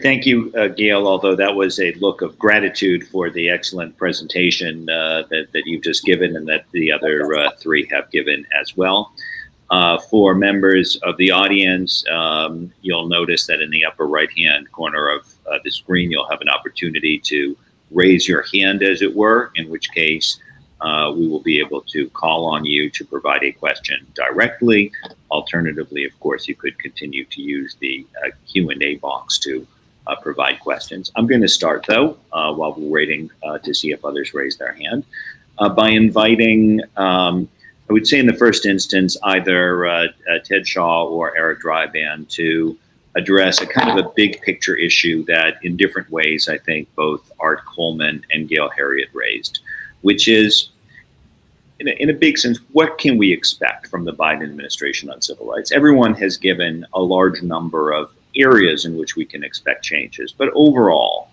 Thank you, Gail, although that was a look of gratitude for the excellent presentation that you've just given and that the other three have given as well. For members of the audience, you'll notice that in the upper right-hand corner of the screen, you'll have an opportunity to raise your hand, as it were, in which case we will be able to call on you to provide a question directly. Alternatively, of course, you could continue to use the Q&A box to provide questions. I'm going to start, though, while we're waiting to see if others raise their hand, by inviting, I would say in the first instance, either Ted Shaw or Eric Dreiband to address a kind of a big picture issue that in different ways, I think both Art Coleman and Gail Heriot raised, which is, in a big sense, what can we expect from the Biden administration on civil rights? Everyone has given a large number of areas in which we can expect changes, but overall,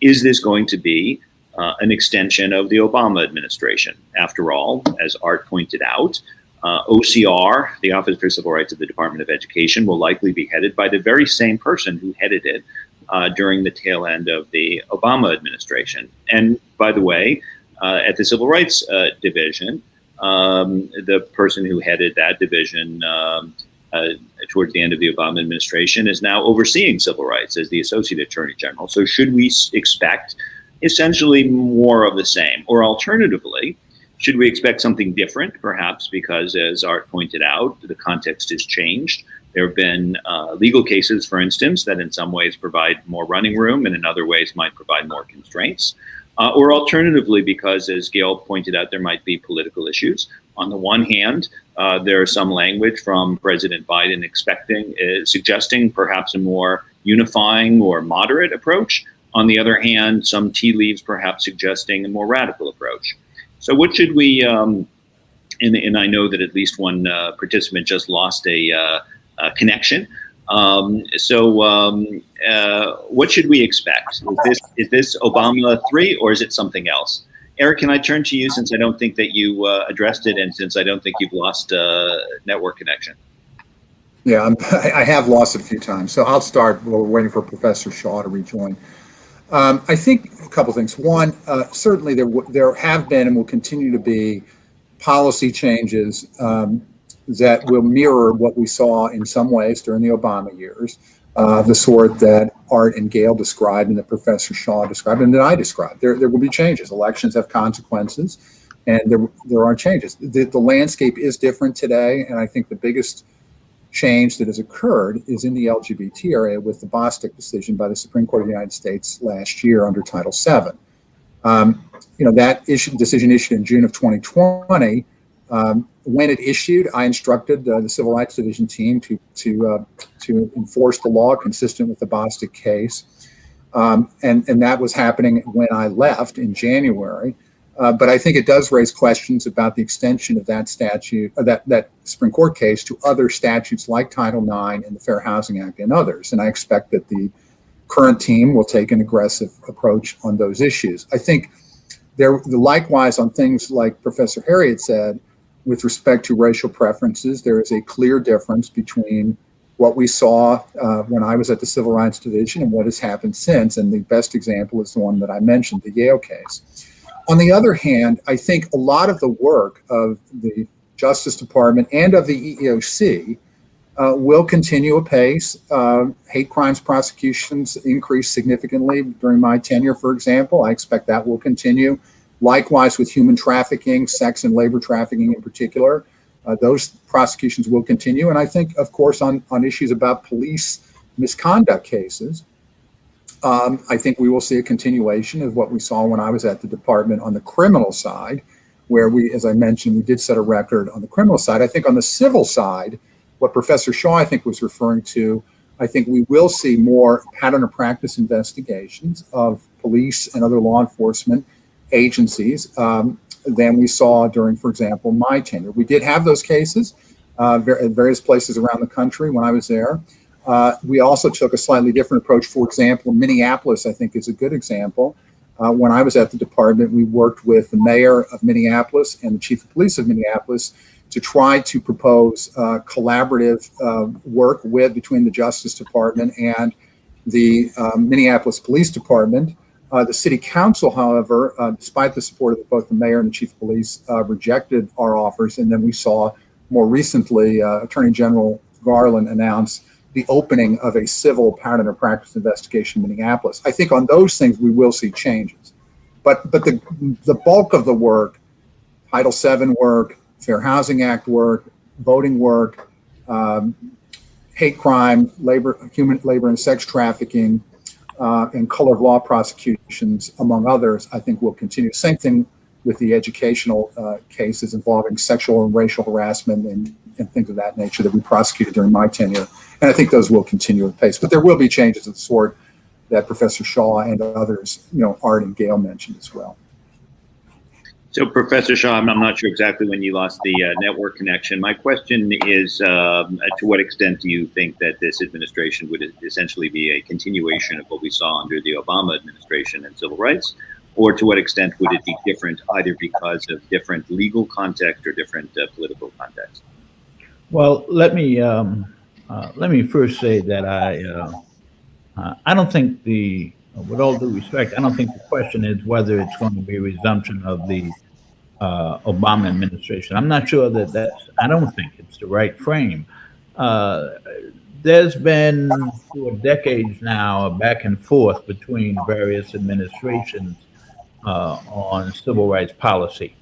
is this going to be an extension of the Obama administration? After all, as Art pointed out, OCR, the Office for Civil Rights of the Department of Education, will likely be headed by the very same person who headed it during the tail end of the Obama administration. And by the way, at the Civil Rights Division, the person who headed that division towards the end of the Obama administration is now overseeing civil rights as the Associate Attorney General. So should we expect essentially more of the same? Or alternatively, should we expect something different, perhaps because, as Art pointed out, the context has changed? There have been legal cases, for instance, that in some ways provide more running room and in other ways might provide more constraints. Or alternatively, because, as Gail pointed out, there might be political issues. On the one hand, there is some language from President Biden suggesting perhaps a more unifying or moderate approach. On the other hand, some tea leaves perhaps suggesting a more radical approach. So what should we, and I know that at least one participant just lost a connection. What should we expect? Is this Obama 3 or is it something else? Eric, can I turn to you since I don't think that you addressed it and since I don't think you've lost network connection? Yeah, I have lost it a few times. So I'll start while we're waiting for Professor Shaw to rejoin. I think a couple things. One, certainly there have been and will continue to be policy changes that will mirror what we saw in some ways during the Obama years, the sort that Art and Gail described and that Professor Shaw described and that I described. There will be changes. Elections have consequences, and there are changes. The landscape is different today, and I think the biggest change that has occurred is in the LGBT area with the Bostick decision by the Supreme Court of the United States last year under Title VII. That decision issued in June of 2020. When it issued, I instructed the Civil Rights Division team to enforce the law consistent with the Bostick case, and that was happening when I left in January. But I think it does raise questions about the extension of that statute, that Supreme Court case, to other statutes like Title IX and the Fair Housing Act and others. And I expect that the current team will take an aggressive approach on those issues. I think likewise on things like Professor Heriot said, with respect to racial preferences, there is a clear difference between what we saw when I was at the Civil Rights Division and what has happened since. And the best example is the one that I mentioned, the Yale case. On the other hand, I think a lot of the work of the Justice Department and of the EEOC will continue apace. Hate crimes prosecutions increased significantly during my tenure, for example. I expect that will continue. Likewise with human trafficking, sex and labor trafficking in particular, those prosecutions will continue. And I think, of course, on issues about police misconduct cases, I think we will see a continuation of what we saw when I was at the department on the criminal side, where we, as I mentioned, we did set a record on the criminal side. I think on the civil side, what Professor Shaw, I think, was referring to, I think we will see more pattern of practice investigations of police and other law enforcement agencies than we saw during, for example, my tenure. We did have those cases at various places around the country when I was there. We also took a slightly different approach. For example, Minneapolis, I think, is a good example. When I was at the department, we worked with the mayor of Minneapolis and the chief of police of Minneapolis to try to propose collaborative work between the Justice Department and the Minneapolis Police Department. The city council, however, despite the support of both the mayor and the chief of police, rejected our offers. And then we saw more recently Attorney General Garland announce the opening of a civil pattern of practice investigation in Minneapolis. I think on those things we will see changes. But the bulk of the work, Title VII work, Fair Housing Act work, voting work, hate crime, human labor and sex trafficking, and color of law prosecutions, among others, I think will continue. Same thing with the educational cases involving sexual and racial harassment and things of that nature that we prosecuted during my tenure. And I think those will continue at pace. But there will be changes of the sort that Professor Shaw and others, Art and Gail mentioned as well. So, Professor Shaw, I'm not sure exactly when you lost the network connection. My question is, to what extent do you think that this administration would essentially be a continuation of what we saw under the Obama administration and civil rights? Or to what extent would it be different, either because of different legal context or different political context? Well, let me first say that I don't think with all due respect, I don't think the question is whether it's going to be a resumption of the Obama administration. I'm not sure I don't think it's the right frame. There's been for decades now a back and forth between various administrations on civil rights policy.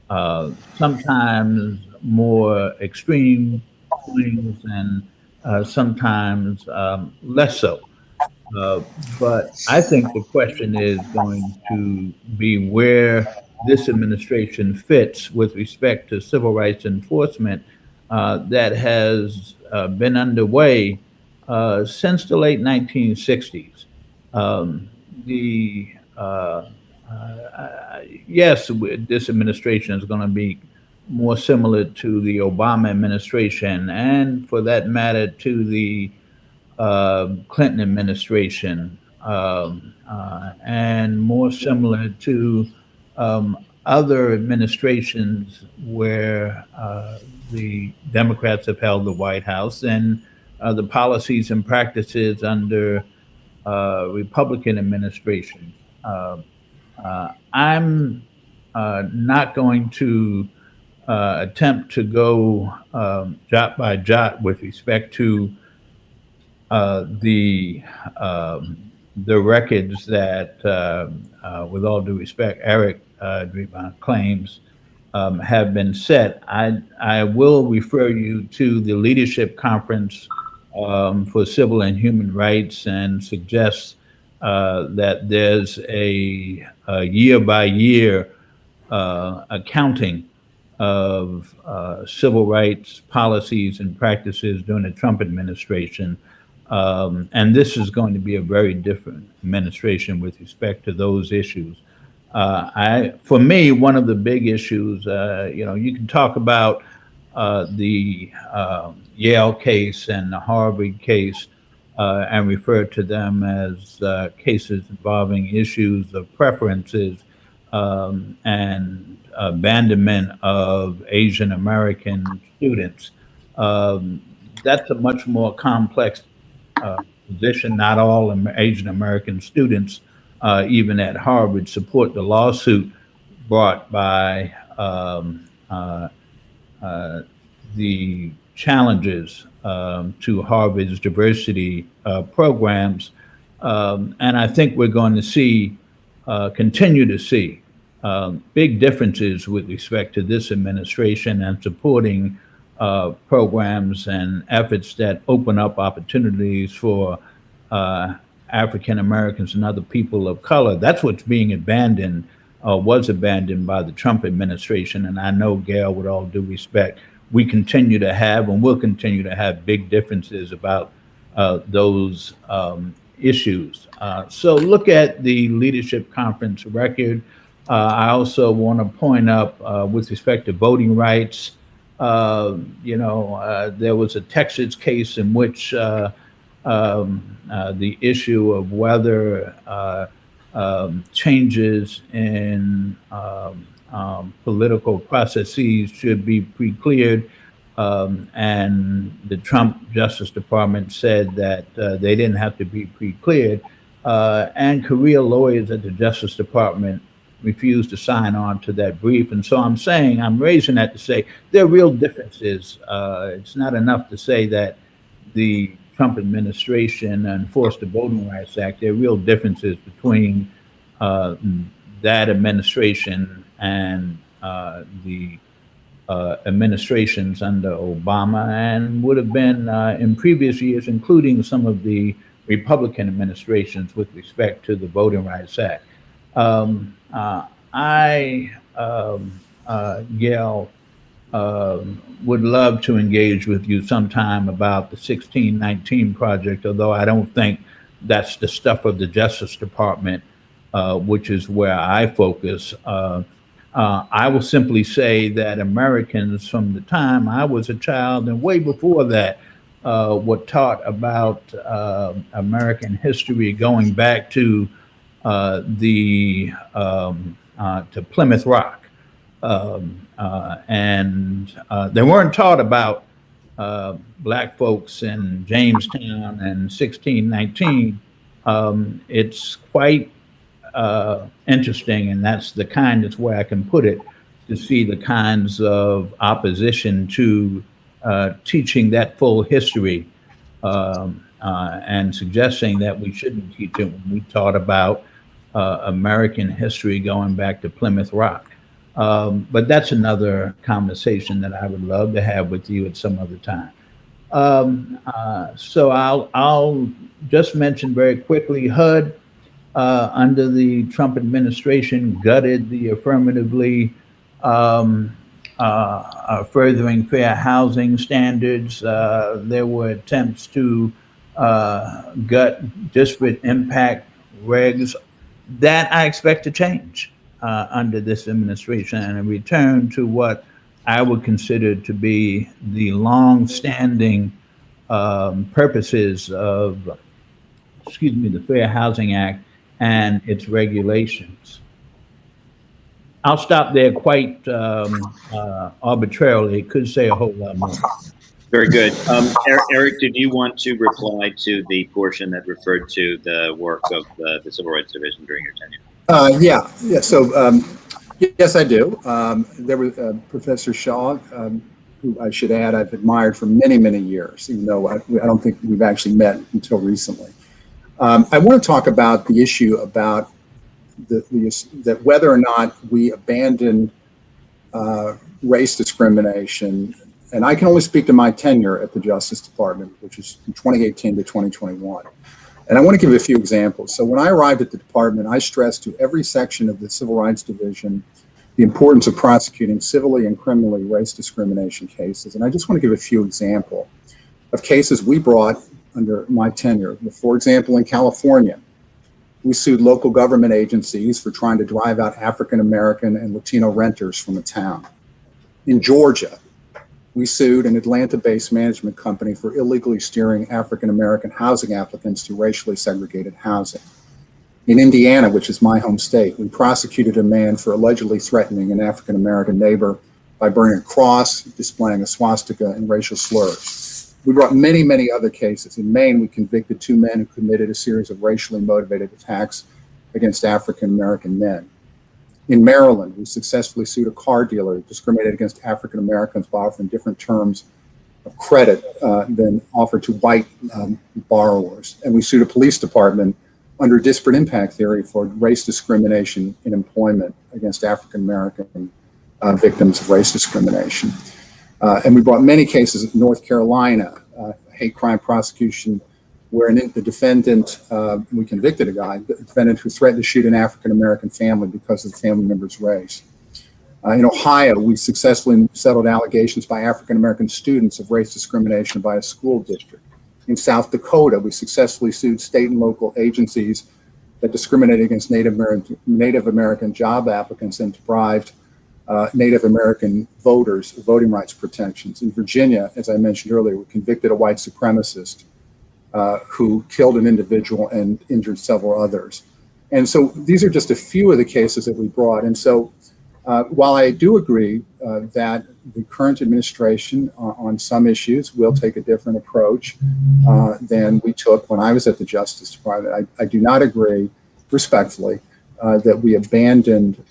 Sometimes more extreme swings and sometimes less so. But I think the question is going to be where this administration fits with respect to civil rights enforcement that has been underway since the late 1960s. Yes, this administration is going to be more similar to the Obama administration, and for that matter, to the Clinton administration, and more similar to other administrations where the Democrats have held the White House, and the policies and practices under Republican administrations. I'm not going to attempt to go jot by jot with respect to the records that, with all due respect, Eric Dreiband claims have been set. I will refer you to the Leadership Conference for Civil and Human Rights and suggest that there's a year-by-year accounting of civil rights policies and practices during the Trump administration. And this is going to be a very different administration with respect to those issues. For me, one of the big issues, you can talk about the Yale case and the Harvard case and refer to them as cases involving issues of preferences and abandonment of Asian American students. That's a much more complex position. Not all Asian American students, even at Harvard, support the lawsuit brought by the challenges to Harvard's diversity programs. And I think we're going to continue to see big differences with respect to this administration and supporting programs and efforts that open up opportunities for African Americans and other people of color. That's what's being abandoned, was abandoned by the Trump administration. And I know, Gail, with all due respect, we continue to have and will continue to have big differences about those issues. So look at the Leadership Conference record. I also want to point up with respect to voting rights, there was a Texas case in which the issue of whether changes in political processes should be pre-cleared, and the Trump Justice Department said that they didn't have to be pre-cleared, and career lawyers at the Justice Department refused to sign on to that brief. And so I'm raising that to say there are real differences. It's not enough to say that the Trump administration enforced the Voting Rights Act. There are real differences between that administration and the administrations under Obama, and would have been in previous years, including some of the Republican administrations with respect to the Voting Rights Act. Gail, would love to engage with you sometime about the 1619 project, although I don't think that's the stuff of the Justice Department, which is where I focus. I will simply say that Americans from the time I was a child and way before that were taught about American history going back to to Plymouth Rock, and they weren't taught about Black folks in Jamestown and 1619. It's quite interesting, and that's the kindest way I can put it, to see the kinds of opposition to teaching that full history, and suggesting that we shouldn't teach it when we taught about American history going back to Plymouth Rock. But that's another conversation that I would love to have with you at some other time. So I'll just mention very quickly, HUD, under the Trump administration, gutted the affirmatively furthering fair housing standards. There were attempts to gut disparate impact regs. That I expect to change under this administration, and a return to what I would consider to be the long-standing purposes of, the Fair Housing Act and its regulations. I'll stop there quite arbitrarily. It could say a whole lot more. Very good. Eric, did you want to reply to the portion that referred to the work of the Civil Rights Division during your tenure? Yeah. So, yes, I do. There was Professor Shaw, who I should add I've admired for many, many years, even though I don't think we've actually met until recently. I want to talk about the issue about that whether or not we abandon race discrimination. And I can only speak to my tenure at the Justice Department, which is from 2018 to 2021. And I want to give a few examples. So when I arrived at the department, I stressed to every section of the Civil Rights Division the importance of prosecuting civilly and criminally race discrimination cases. And I just want to give a few examples of cases we brought under my tenure. For example, in California, we sued local government agencies for trying to drive out African American and Latino renters from a town. In Georgia, we sued an Atlanta-based management company for illegally steering African American housing applicants to racially segregated housing. In Indiana, which is my home state, we prosecuted a man for allegedly threatening an African American neighbor by burning a cross, displaying a swastika, and racial slurs. We brought many, many other cases. In Maine, we convicted 2 men who committed a series of racially motivated attacks against African American men. In Maryland, we successfully sued a car dealer who discriminated against African Americans by offering different terms of credit than offered to white borrowers. And we sued a police department under disparate impact theory for race discrimination in employment against African American victims of race discrimination. And we brought many cases in North Carolina, hate crime prosecution where the defendant, we convicted a guy, the defendant who threatened to shoot an African-American family because of the family member's race. In Ohio, we successfully settled allegations by African-American students of race discrimination by a school district. In South Dakota, we successfully sued state and local agencies that discriminated against Native American job applicants and deprived Native American voters of voting rights protections. In Virginia, as I mentioned earlier, we convicted a white supremacist who killed an individual and injured several others. And so these are just a few of the cases that we brought. And so while I do agree that the current administration on some issues will take a different approach than we took when I was at the Justice Department, I do not agree, respectfully, that we abandoned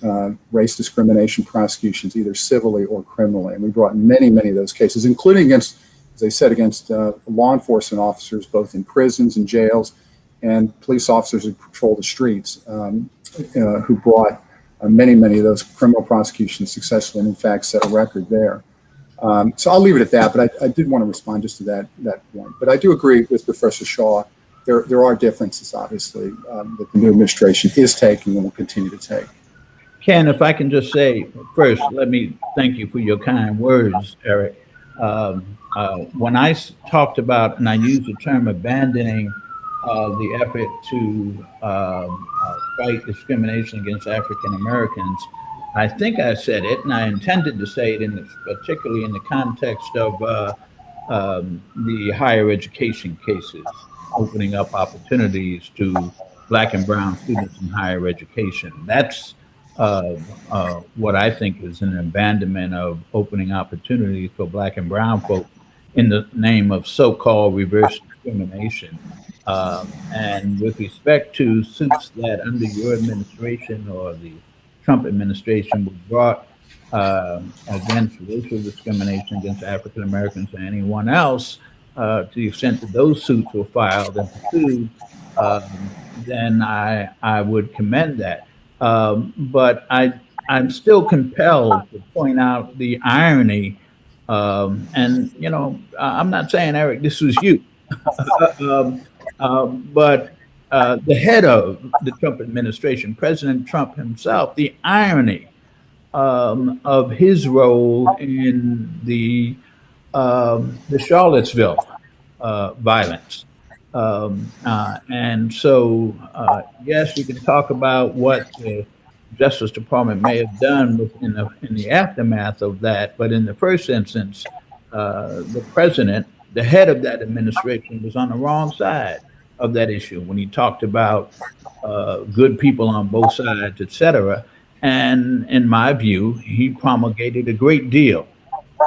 race discrimination prosecutions either civilly or criminally. And we brought many, many of those cases, including against, as I said, against law enforcement officers, both in prisons and jails, and police officers who patrol the streets, who brought many, many of those criminal prosecutions successfully, and in fact set a record there. So I'll leave it at that, but I did want to respond just to that point. But I do agree with Professor Shaw. There are differences, obviously, that the new administration is taking and will continue to take. Ken, if I can just say, first, let me thank you for your kind words, Eric. When I talked about, and I used the term abandoning the effort to fight discrimination against African Americans, I think I said it, and I intended to say it particularly in the context of the higher education cases, opening up opportunities to Black and brown students in higher education. That's what I think is an abandonment of opening opportunities for Black and brown folks in the name of so-called reverse discrimination. And with respect to suits that under your administration or the Trump administration were brought against racial discrimination against African Americans or anyone else, to the extent that those suits were filed and pursued, then I would commend that. But I'm still compelled to point out the irony, and you know, I'm not saying, Eric, this was you, but the head of the Trump administration, President Trump himself, the irony of his role in the Charlottesville violence. And so, yes, we can talk about what the Justice Department may have done in the aftermath of that, but in the first instance, the president, the head of that administration, was on the wrong side of that issue when he talked about good people on both sides, et cetera. And in my view, he promulgated a great deal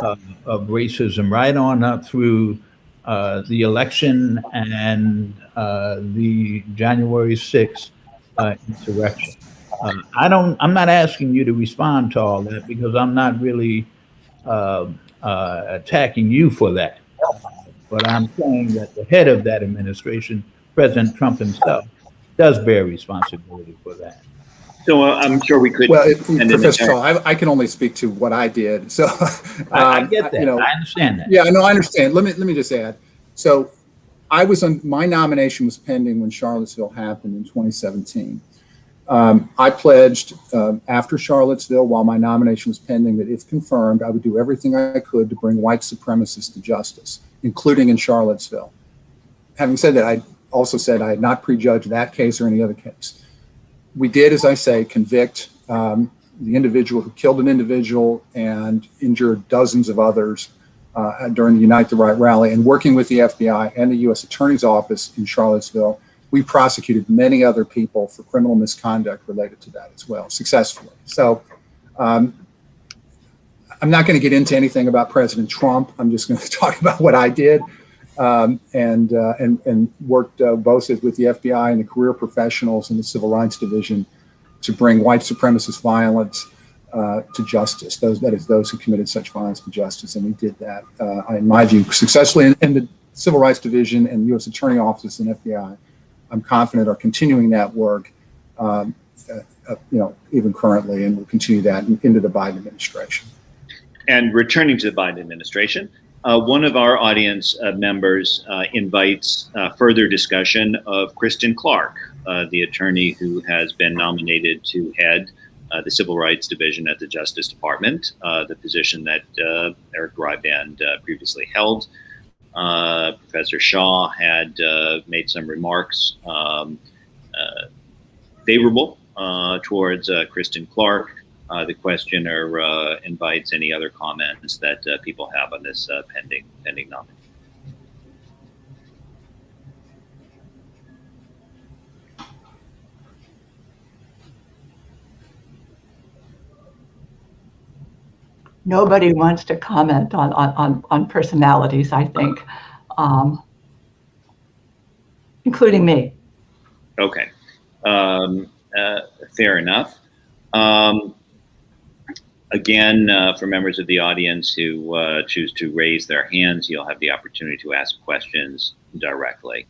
of racism right on up through the election and the January 6th insurrection. I'm not asking you to respond to all that because I'm not really attacking you for that. But I'm saying that the head of that administration, President Trump himself, does bear responsibility for that. So I'm sure we could. Well, Professor Shaw, I can only speak to what I did. So I get that. You know, I understand that. Yeah, no, I understand. Let me just add. So I was on, my nomination was pending when Charlottesville happened in 2017. I pledged after Charlottesville, while my nomination was pending, that if confirmed, I would do everything I could to bring white supremacists to justice, including in Charlottesville. Having said that, I also said I had not prejudged that case or any other case. We did, as I say, convict the individual who killed an individual and injured dozens of others during the Unite the Right rally. And working with the FBI and the U.S. Attorney's Office in Charlottesville, we prosecuted many other people for criminal misconduct related to that as well, successfully. So I'm not going to get into anything about President Trump. I'm just going to talk about what I did and worked both with the FBI and the career professionals in the Civil Rights Division to bring white supremacist violence to justice. That is, those who committed such violence to justice. And we did that, in my view, successfully. In the Civil Rights Division and U.S. Attorney Office and FBI, I'm confident are continuing that work, even currently, and will continue that into the Biden administration. And returning to the Biden administration, One of our audience members invites further discussion of Kristen Clark, the attorney who has been nominated to head the Civil Rights Division at the Justice Department, the position that Eric Dreiband previously held. Professor Shaw had made some remarks favorable towards Kristen Clark. The questioner invites any other comments that people have on this pending nominee. Nobody wants to comment on personalities, I think, including me. Okay, fair enough. Again, for members of the audience who choose to raise their hands, you'll have the opportunity to ask questions directly.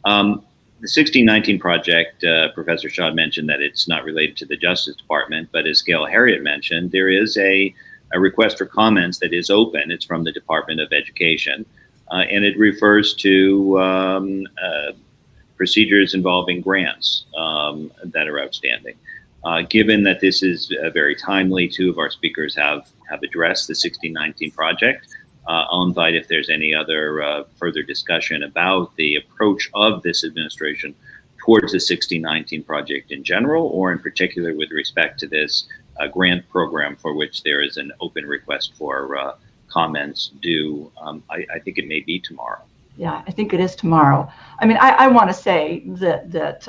The 1619 project, Professor Shaw mentioned that it's not related to the Justice Department, but as Gail Heriot mentioned, there is a request for comments that is open. It's from the Department of Education, and it refers to procedures involving grants that are outstanding. Given that this is very timely, two of our speakers have addressed the 1619 project. I'll invite if there's any other further discussion about the approach of this administration towards the 1619 project in general, or in particular with respect to this grant program for which there is an open request for comments due. I think it may be tomorrow. Yeah, I think it is tomorrow. I mean, I want to say that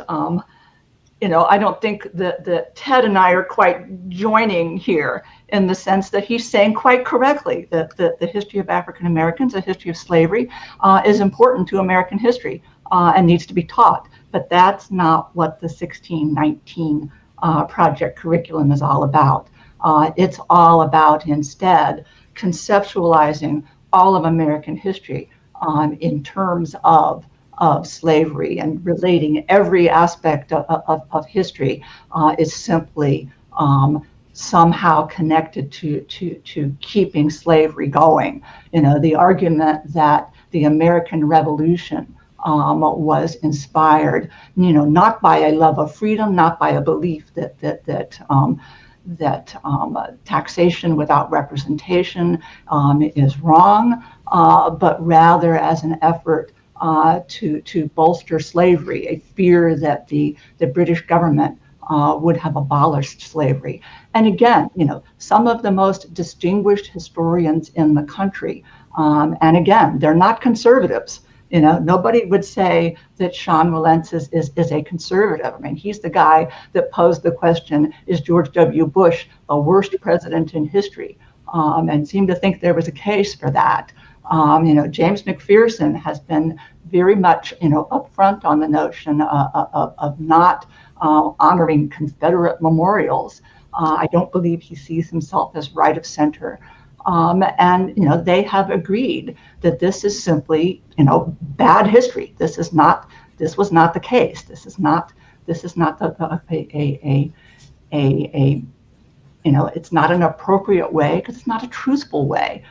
you know, I don't think that Ted and I are quite joining here in the sense that he's saying quite correctly that the history of African Americans, the history of slavery, is important to American history and needs to be taught. But that's not what the 1619 project curriculum is all about. It's all about instead conceptualizing all of American history in terms of slavery, and relating every aspect of history is simply somehow connected to keeping slavery going. You know, the argument that the American Revolution was inspired, you know, not by a love of freedom, not by a belief that taxation without representation is wrong, but rather as an effort to bolster slavery, a fear that the British government would have abolished slavery. And again, you know, some of the most distinguished historians in the country, and again, they're not conservatives. You know, nobody would say that Sean Wilentz is a conservative. I mean, he's the guy that posed the question, is George W. Bush the worst president in history? And seemed to think there was a case for that. You know, James McPherson has been very much, you know, upfront on the notion of not honoring Confederate memorials. I don't believe he sees himself as right of center. And, you know, they have agreed that this is simply, you know, bad history. This was not the case. This is not you know, it's not an appropriate way, because it's not a truthful way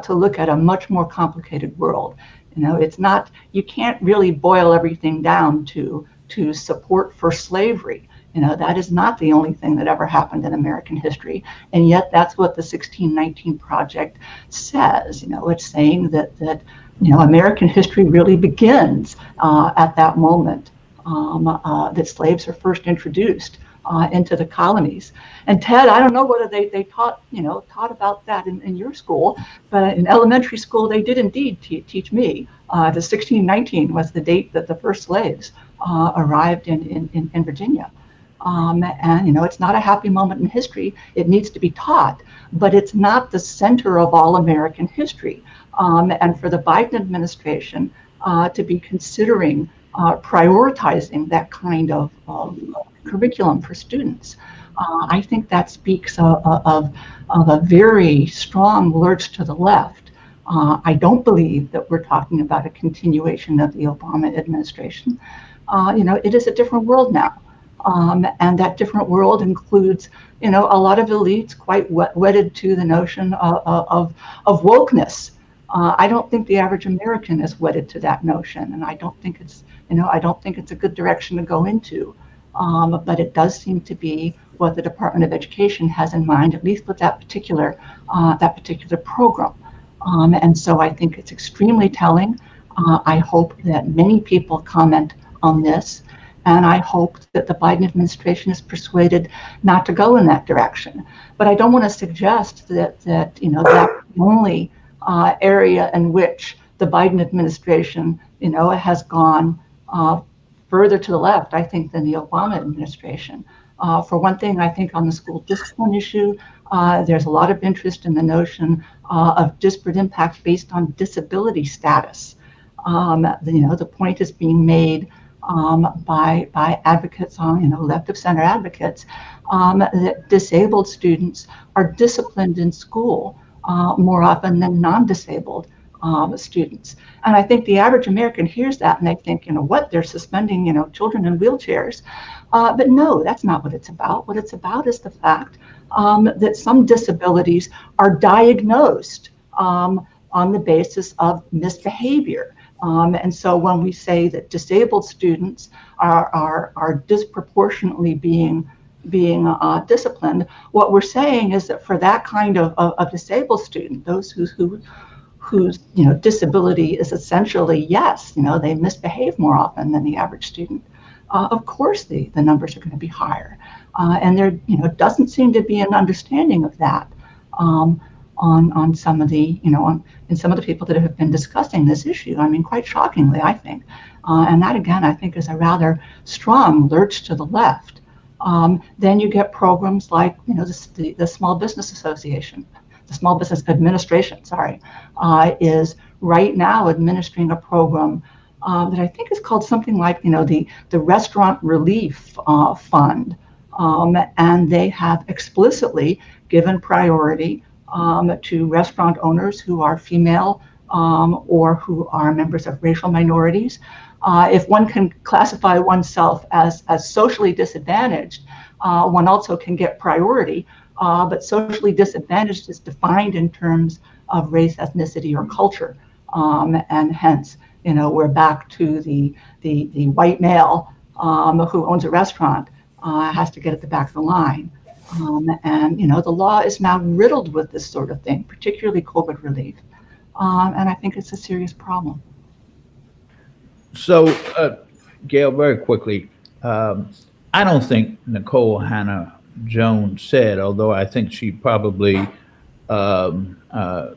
to look at a much more complicated world. You know, it's not, you can't really boil everything down to support for slavery. You know, that is not the only thing that ever happened in American history. And yet that's what the 1619 project says. You know, it's saying that you know, American history really begins at that moment that slaves are first introduced into the colonies. And Ted, I don't know whether they taught about that in your school, but in elementary school they did indeed teach me. The 1619 was the date that the first slaves arrived in Virginia. And, you know, it's not a happy moment in history. It needs to be taught, but it's not the center of all American history. And for the Biden administration to be considering prioritizing that kind of curriculum for students, I think that speaks of a very strong lurch to the left. I don't believe that we're talking about a continuation of the Obama administration. You know, it is a different world now. And that different world includes, you know, a lot of elites quite wedded to the notion of wokeness. I don't think the average American is wedded to that notion, and I don't think it's, I don't think it's a good direction to go into. But it does seem to be what the Department of Education has in mind, at least with that particular program. And so I think it's extremely telling. I hope that many people comment on this, and I hope that the Biden administration is persuaded not to go in that direction. But I don't want to suggest that that's the only area in which the Biden administration, has gone further to the left, I think, than the Obama administration. For one thing, I think on the school discipline issue, there's a lot of interest in the notion of disparate impacts based on disability status. The point is being made by advocates on, left of center advocates, that disabled students are disciplined in school more often than non-disabled students. And I think the average American hears that and they think, what, they're suspending, children in wheelchairs. But no, that's not what it's about. What it's about is the fact that some disabilities are diagnosed on the basis of misbehavior. And so when we say that disabled students are disproportionately being disciplined, what we're saying is that for that kind of disabled student, those whose disability is essentially, yes, they misbehave more often than the average student, of course the numbers are going to be higher. And there doesn't seem to be an understanding of that on some of the in some of the people that have been discussing this issue. I mean, quite shockingly, I think. And that again, I think, is a rather strong lurch to the left. Then you get programs like the Small Business Association. The Small Business Administration, is right now administering a program that I think is called something like, the Restaurant Relief Fund. And they have explicitly given priority to restaurant owners who are female or who are members of racial minorities. If one can classify oneself as socially disadvantaged, one also can get priority. But socially disadvantaged is defined in terms of race, ethnicity, or culture, and hence, we're back to the white male who owns a restaurant has to get at the back of the line, and the law is now riddled with this sort of thing, particularly COVID relief, and I think it's a serious problem. So, Gail, very quickly, I don't think Nicole Hannah Jones said, although I think she probably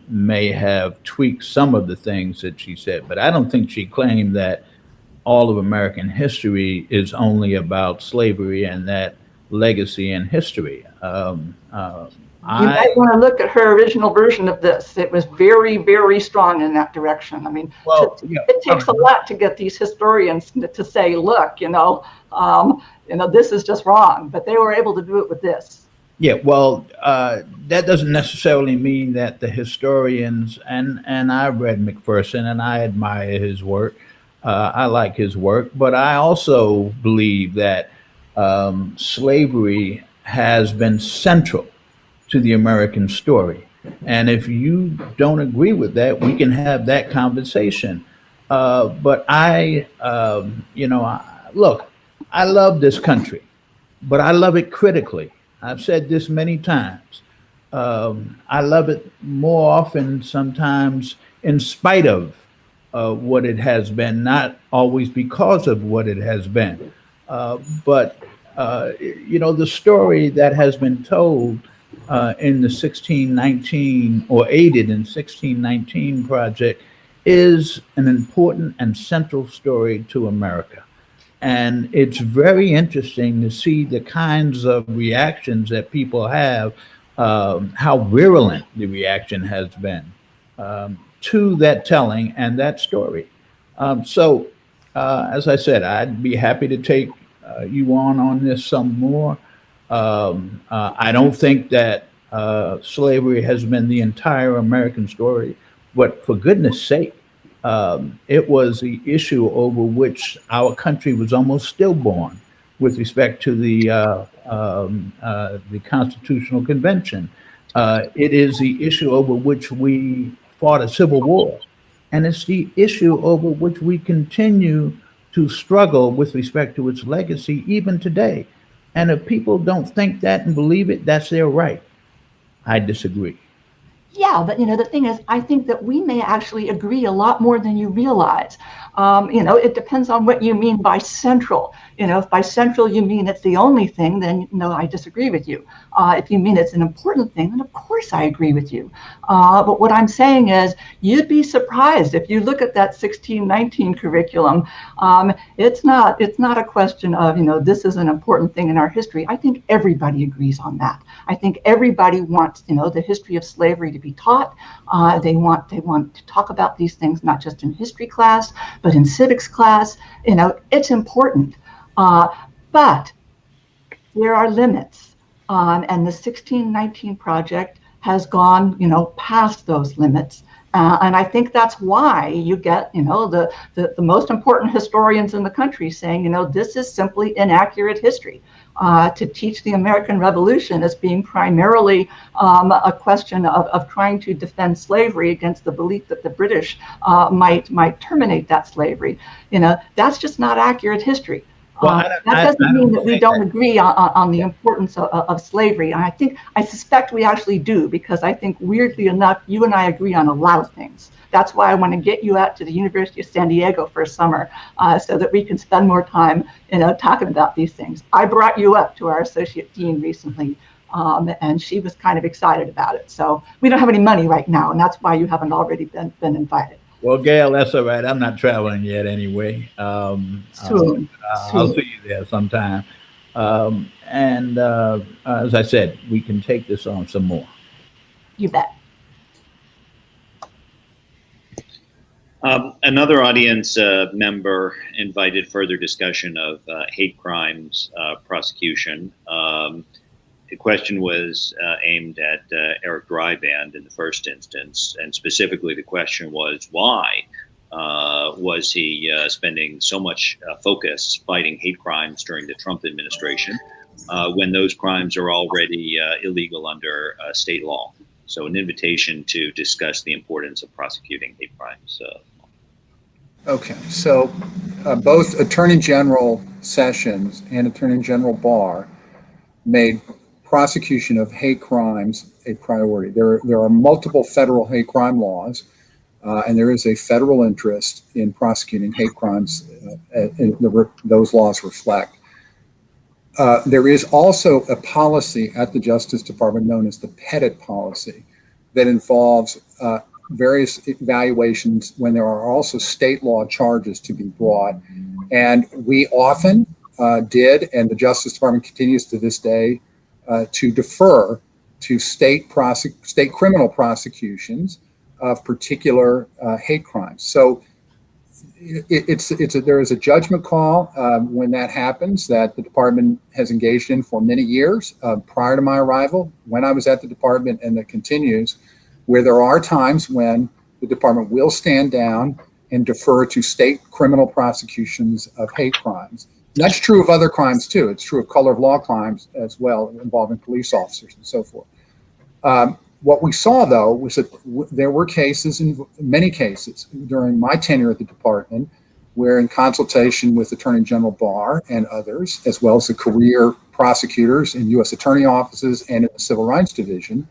may have tweaked some of the things that she said, but I don't think she claimed that all of American history is only about slavery and that legacy and history. You might want to look at her original version of this. It was very, very strong in that direction. I mean, it takes a lot to get these historians to say, look, this is just wrong, but they were able to do it with this. Yeah, well, that doesn't necessarily mean that the historians, and I read McPherson and I admire his work. I like his work, but I also believe that slavery has been central to the American story. And if you don't agree with that, we can have that conversation. But look, I love this country, but I love it critically. I've said this many times. I love it more often sometimes in spite of what it has been, not always because of what it has been. But the story that has been told in the 1619 or aided in 1619 project is an important and central story to America. And it's very interesting to see the kinds of reactions that people have, how virulent the reaction has been to that telling and that story. So as I said, I'd be happy to take you on this some more. I don't think that slavery has been the entire American story, but for goodness sake, it was the issue over which our country was almost stillborn with respect to the Constitutional Convention. It is the issue over which we fought a civil war. And it's the issue over which we continue to struggle with respect to its legacy even today. And if people don't think that and believe it, that's their right. I disagree. Yeah, but the thing is, I think that we may actually agree a lot more than you realize. It depends on what you mean by central. If by central you mean it's the only thing, then no, I disagree with you. If you mean it's an important thing, then of course I agree with you. But what I'm saying is, you'd be surprised if you look at that 1619 curriculum. It's not a question of this is an important thing in our history. I think everybody agrees on that. I think everybody wants the history of slavery to be taught. They want to talk about these things not just in history class, but in civics class. It's important. But there are limits, and the 1619 project has gone, past those limits. And I think that's why you get, the most important historians in the country saying, this is simply inaccurate history. To teach the American Revolution as being primarily a question of trying to defend slavery against the belief that the British might terminate that slavery. That's just not accurate history. That doesn't mean that we don't agree on the importance of slavery. And I suspect we actually do, because I think, weirdly enough, you and I agree on a lot of things. That's why I want to get you out to the University of San Diego for a summer, so that we can spend more time, talking about these things. I brought you up to our associate dean recently, and she was kind of excited about it. So we don't have any money right now, and that's why you haven't already been invited. Well, Gail, that's all right. I'm not traveling yet anyway. Soon. I'll see you there sometime. As I said, we can take this on some more. You bet. Another audience member invited further discussion of hate crimes prosecution. The question was aimed at Eric Dreiband in the first instance, and specifically the question was, why was he spending so much focus fighting hate crimes during the Trump administration when those crimes are already illegal under state law? So an invitation to discuss the importance of prosecuting hate crimes. Okay, so both Attorney General Sessions and Attorney General Barr made prosecution of hate crimes a priority. There are multiple federal hate crime laws, and there is a federal interest in prosecuting hate crimes, and those laws reflect. There is also a policy at the Justice Department known as the Pettit policy that involves various evaluations when there are also state law charges to be brought. And we often did, and the Justice Department continues to this day, to defer to state criminal prosecutions of particular hate crimes. So there is a judgment call when that happens that the department has engaged in for many years prior to my arrival, when I was at the department, and that continues, where there are times when the department will stand down and defer to state criminal prosecutions of hate crimes. And that's true of other crimes too. It's true of color of law crimes as well, involving police officers and so forth. What we saw, though, was that there were cases, many cases, during my tenure at the department, where in consultation with Attorney General Barr and others, as well as the career prosecutors in U.S. attorney offices and in the Civil Rights Division,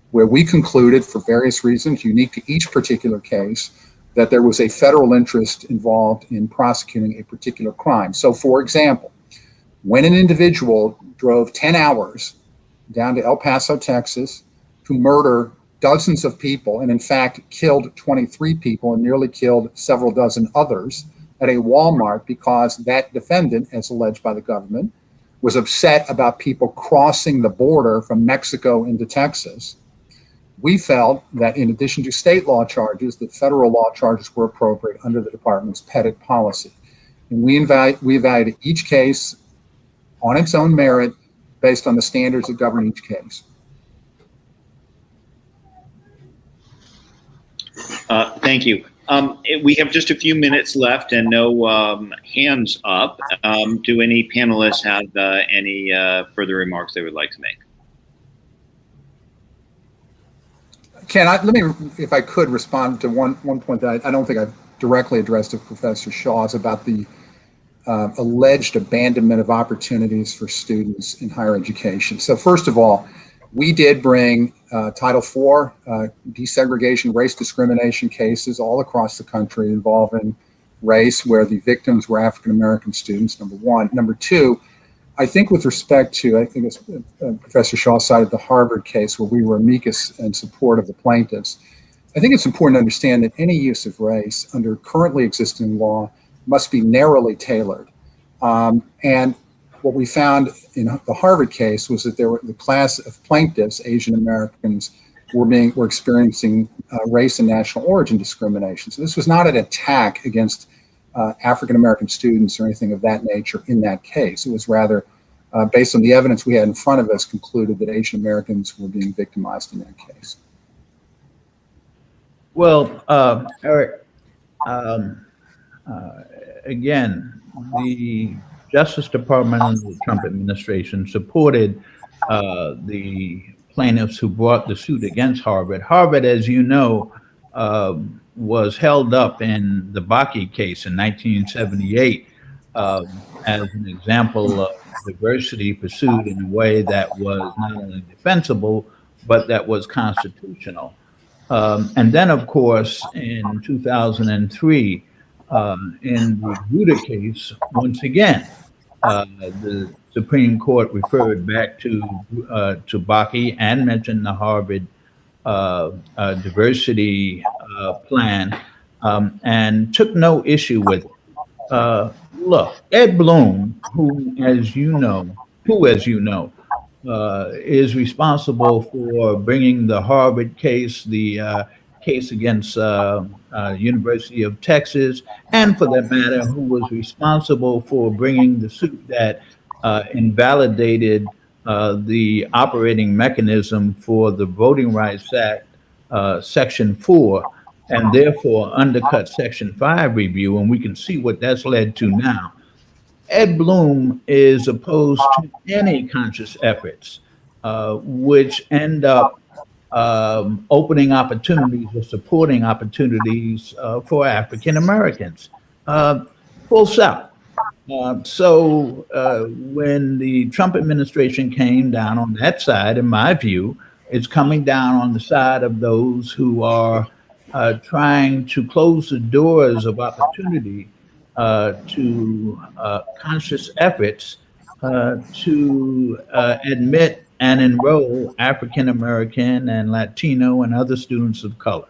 where we concluded, for various reasons unique to each particular case, that there was a federal interest involved in prosecuting a particular crime. So, for example, when an individual drove 10 hours down to El Paso, Texas, to murder dozens of people, and in fact killed 23 people and nearly killed several dozen others at a Walmart because that defendant, as alleged by the government, was upset about people crossing the border from Mexico into Texas, we felt that in addition to state law charges, that federal law charges were appropriate under the department's Pettit policy. And we evaluated each case on its own merit based on the standards that govern each case. Thank you. We have just a few minutes left and no hands up. Do any panelists have any further remarks they would like to make? Ken, let me, if I could, respond to one point that I don't think I've directly addressed of Professor Shaw's about the alleged abandonment of opportunities for students in higher education. So first of all, we did bring Title IV desegregation, race discrimination cases all across the country involving race where the victims were African-American students, number one. Number two, I think with respect to, I think it's Professor Shaw cited the Harvard case where we were amicus in support of the plaintiffs. I think it's important to understand that any use of race under currently existing law must be narrowly tailored. And what we found in the Harvard case was that the class of plaintiffs, Asian Americans, were experiencing race and national origin discrimination. So this was not an attack against African American students or anything of that nature in that case. It was rather, based on the evidence we had in front of us, concluded that Asian Americans were being victimized in that case. Well, Eric, again, the Justice Department and the Trump administration supported the plaintiffs who brought the suit against Harvard. Harvard, as you know, was held up in the Bakke case in 1978 as an example of diversity pursued in a way that was not only defensible, but that was constitutional. And then, of course, in 2003, in the Buda case, once again, the Supreme Court referred back to Bakke and mentioned the Harvard diversity plan and took no issue with it. Look, Ed Blum, who, as you know, is responsible for bringing the Harvard case, the case against University of Texas, and for that matter, who was responsible for bringing the suit that invalidated the operating mechanism for the Voting Rights Act, Section 4, and therefore undercut Section 5 review, and we can see what that's led to now. Ed Blum is opposed to any conscious efforts which end up opening opportunities or supporting opportunities for African Americans. Full stop. So when the Trump administration came down on that side, in my view, it's coming down on the side of those who are trying to close the doors of opportunity to conscious efforts to admit and enroll African American and Latino and other students of color.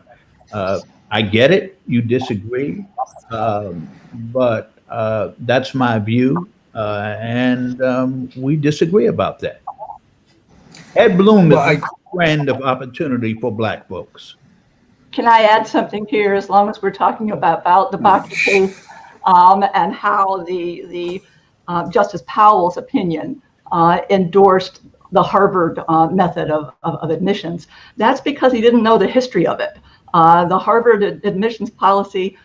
I get it, you disagree, but that's my view, and we disagree about that. Ed Blum is a friend of opportunity for Black folks. Can I add something here, as long as we're talking about the Bakke case and how the Justice Powell's opinion endorsed the Harvard method of admissions? That's because he didn't know the history of it. The Harvard admissions policy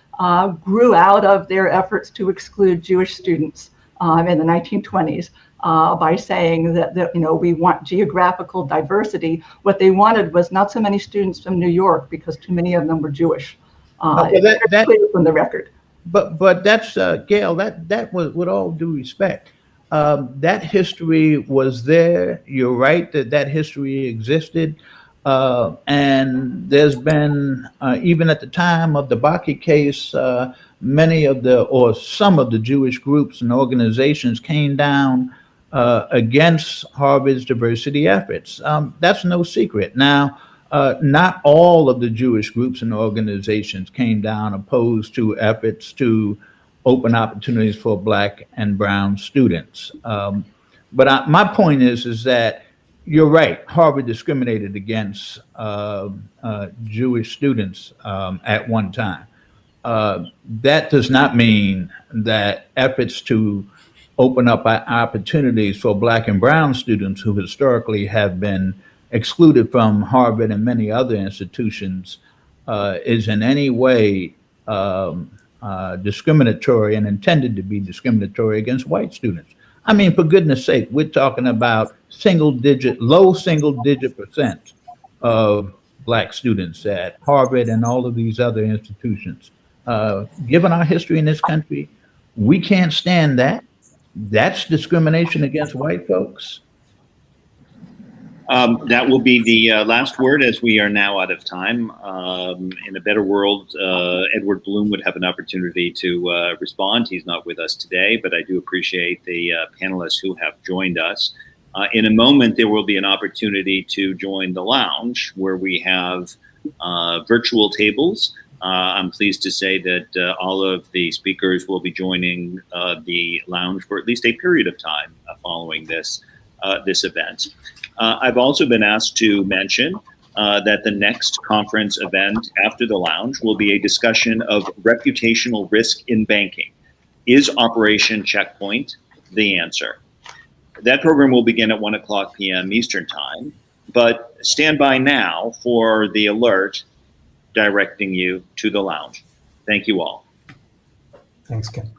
grew out of their efforts to exclude Jewish students in the 1920s by saying that we want geographical diversity. What they wanted was not so many students from New York because too many of them were Jewish. That's clear from the record. But that's Gail. That was, with all due respect, that history was there. You're right that history existed, and there's been even at the time of the Bakke case, many of some of the Jewish groups and organizations came down against Harvard's diversity efforts. That's no secret. Now, not all of the Jewish groups and organizations came down opposed to efforts to open opportunities for Black and brown students. But my point is that you're right. Harvard discriminated against Jewish students at one time. That does not mean that efforts to open up opportunities for Black and brown students who historically have been excluded from Harvard and many other institutions is in any way discriminatory and intended to be discriminatory against white students. I mean, for goodness sake, we're talking about low single digit % of Black students at Harvard and all of these other institutions. Given our history in this country, we can't stand that. That's discrimination against white folks. That will be the last word, as we are now out of time. In a better world, Edward Bloom would have an opportunity to respond. He's not with us today, but I do appreciate the panelists who have joined us. In a moment, there will be an opportunity to join the lounge, where we have virtual tables. I'm pleased to say that all of the speakers will be joining the lounge for at least a period of time following this event. I've also been asked to mention that the next conference event after the lounge will be a discussion of reputational risk in banking. Is Operation Checkpoint the answer? That program will begin at 1:00 p.m. Eastern Time, but stand by now for the alert directing you to the lounge. Thank you all. Thanks, Ken.